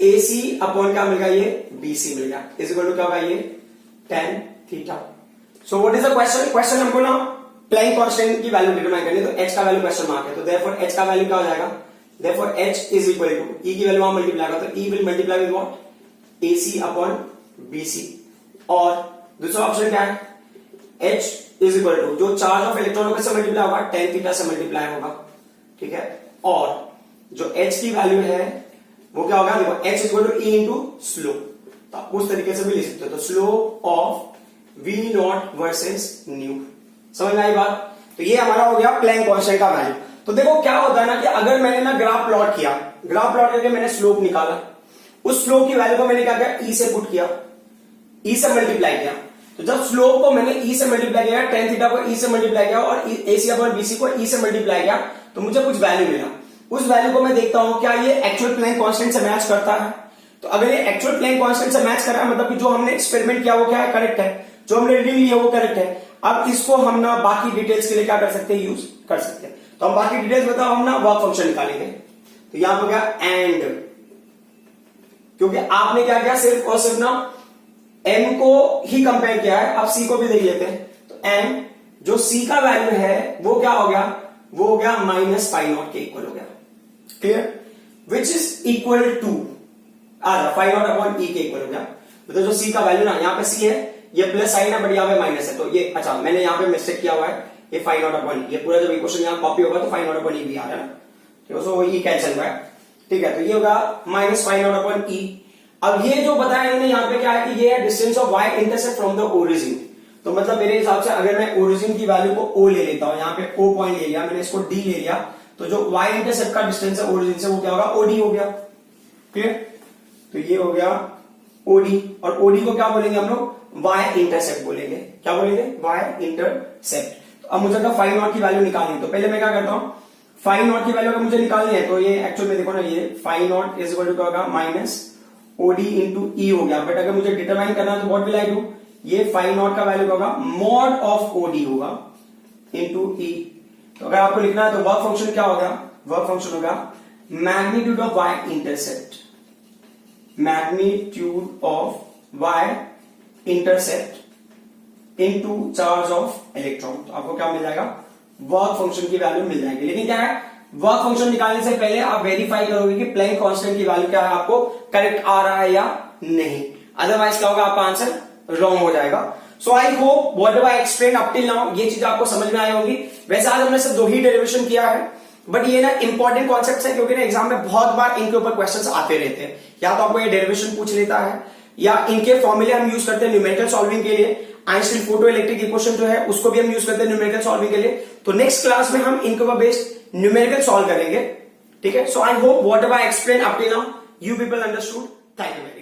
S1: AC अपॉन क्या मिलेगा, ये BC मिलेगा, इज इक्वल टू क्या होगा, ये tan theta. So what is the question, question हमको ना प्लैंक कांस्टेंट की वैल्यू डिटरमाइन करनी है, तो h का वैल्यू क्वेश्चन मार्क है, तो देयरफॉर h का वैल्यू क्या हो जाएगा, therefore h is equal to e की वैल्यू वहां मल्टीप्लाई होगा, तो e will multiply with what, AC upon BC। और दूसरा ऑप्शन क्या है, h इज इक्वल टू जो चार्ज ऑफ इलेक्ट्रॉन से मल्टीप्लाई होगा, tan थीटा से मल्टीप्लाई होगा, ठीक है। और जो h की वैल्यू है वो क्या होगा, देखो h is equal to e into slope, तो आप उस तरीके से भी लिख सकते हो, तो slope of v naught versus new, समझ में आई बात। तो ये हमारा हो गया प्लैंक कांस्टेंट का वैल्यू। तो देखो क्या होता है ना कि अगर मैंने ना ग्राफ प्लॉट किया, ग्राफ प्लॉट करके मैंने स्लोप निकाला, उस स्लोप की वैल्यू को मैंने क्या किया, e से पुट किया, e से मल्टीप्लाई किया, तो जब स्लोप को मैंने e से मल्टीप्लाई किया, tan थीटा को e से मल्टीप्लाई किया और AC अपॉन BC को e से मल्टीप्लाई किया, तो मुझे कुछ वैल्यू मिला। उस वैल्यू को मैं देखता हूं क्या ये एक्चुअल प्लैंक कांस्टेंट से मैच करता है, तो अगर ये एक्चुअल प्लैंक कांस्टेंट से मैच कर रहा है, मतलब कि जो हमने एक्सपेरिमेंट किया वो क्या है, करेक्ट है, जो हमने रीडिंग ली है वो करेक्ट है। अब इसको हम ना बाकी डिटेल्स के लिए क्या कर सकते हैं, यूज कर सकते हैं। तो हम बाकी डिटेल्स बताओ, हम ना वर्क फंक्शन निकालेंगे, तो यहां पर क्या एंड, क्योंकि आपने क्या किया, सिर्फ और सिर्फ ना m को ही कंपेयर किया है, अब c को भी देख लेते हैं। तो m जो c का वैल्यू है वो क्या हो गया, वो हो गया माइनस फाइव नॉट के इक्वल हो गया, clear, which is equal to five naught upon E के इक्वल हो गया। मतलब जो c का वैल्यू ना, यहाँ पे c है, ये प्लस साइन है बट यहाँ पे माइनस है, तो ये अच्छा मैंने यहाँ पे मिस्टेक किया हुआ है, ये फाइव नॉट अपॉन ये पूरा जब इक्वेशन यहाँ कॉपी होगा तो फाइव नॉट अपॉन ई भी आ रहा है, तो ये कैंसिल हुआ है, ठीक है। तो ये होगा माइनस फाइव नॉट अपॉन ई। अब ये जो बताया इन्होंने यहाँ पे क्या है कि ये है distance of y intercept from the origin, तो मतलब मेरे हिसाब से अगर मैं ओरिजिन की वैल्यू को o ले लेता हूं, यहाँ पे o पॉइंट ले लिया मैंने, इसको d ले लिया, तो जो y इंटरसेप्ट का डिस्टेंस है ओरिजिन से वो क्या होगा, OD हो गया, क्लियर। तो ये हो गया OD, और OD को क्या बोलेंगे हम लोग, y इंटरसेप्ट बोलेंगे, क्या बोलेंगे, y इंटरसेप्ट। तो अब मुझे अगर फाइव नॉट की वैल्यू निकालनी है, तो पहले मैं क्या करता हूं, फाइव नॉट की वैल्यू अगर मुझे निकालनी है, तो ये एक्चुअल में देखो ना, ये five not is equal to क्या होगा, माइनस OD इंटू ई हो गया, बट अगर मुझे डिटरमाइन करना है तो व्हाट विल आई डू, ये फाइव नॉट का वैल्यू होगा मॉड ऑफ OD होगा इंटू ई। तो अगर आपको लिखना है तो वर्क फंक्शन क्या होगा, वर्क फंक्शन होगा magnitude of y intercept, magnitude of y intercept into charge of electron. तो आपको क्या मिल जाएगा, वर्क फंक्शन की वैल्यू मिल जाएगी। लेकिन क्या है, वर्क फंक्शन निकालने से पहले आप वेरीफाई करोगे कि प्लैंक कांस्टेंट की वैल्यू क्या है, आपको करेक्ट आ रहा है या नहीं, अदरवाइज क्या होगा, आपका आंसर रॉन्ग हो जाएगा। So I hope what I explain up till now ये चीज आपको समझ में आई होगी। वैसे आज हमने सिर्फ 2 ही डेरिवेशन किया है, बट ये ना इंपॉर्टेंट कॉन्सेप्ट है, क्योंकि ना एग्जाम में बहुत बार इनके ऊपर क्वेश्चंस आते रहते हैं, या तो आपको ये डेरिवेशन पूछ लेता है, या इनके फॉर्मूले हम यूज करते हैं न्यूमेरिकल सॉल्विंग के लिए। आइंस्टीन फोटो इलेक्ट्रिक इक्वेशन जो है उसको भी हम यूज करते हैं न्यूमेरिकल सॉल्विंग के लिए। तो नेक्स्ट क्लास में हम इनके ऊपर बेस्ड न्यूमेरिकल सॉल्व करेंगे, ठीक है। So I hope what I explain up till now you people understood. Thank you very much.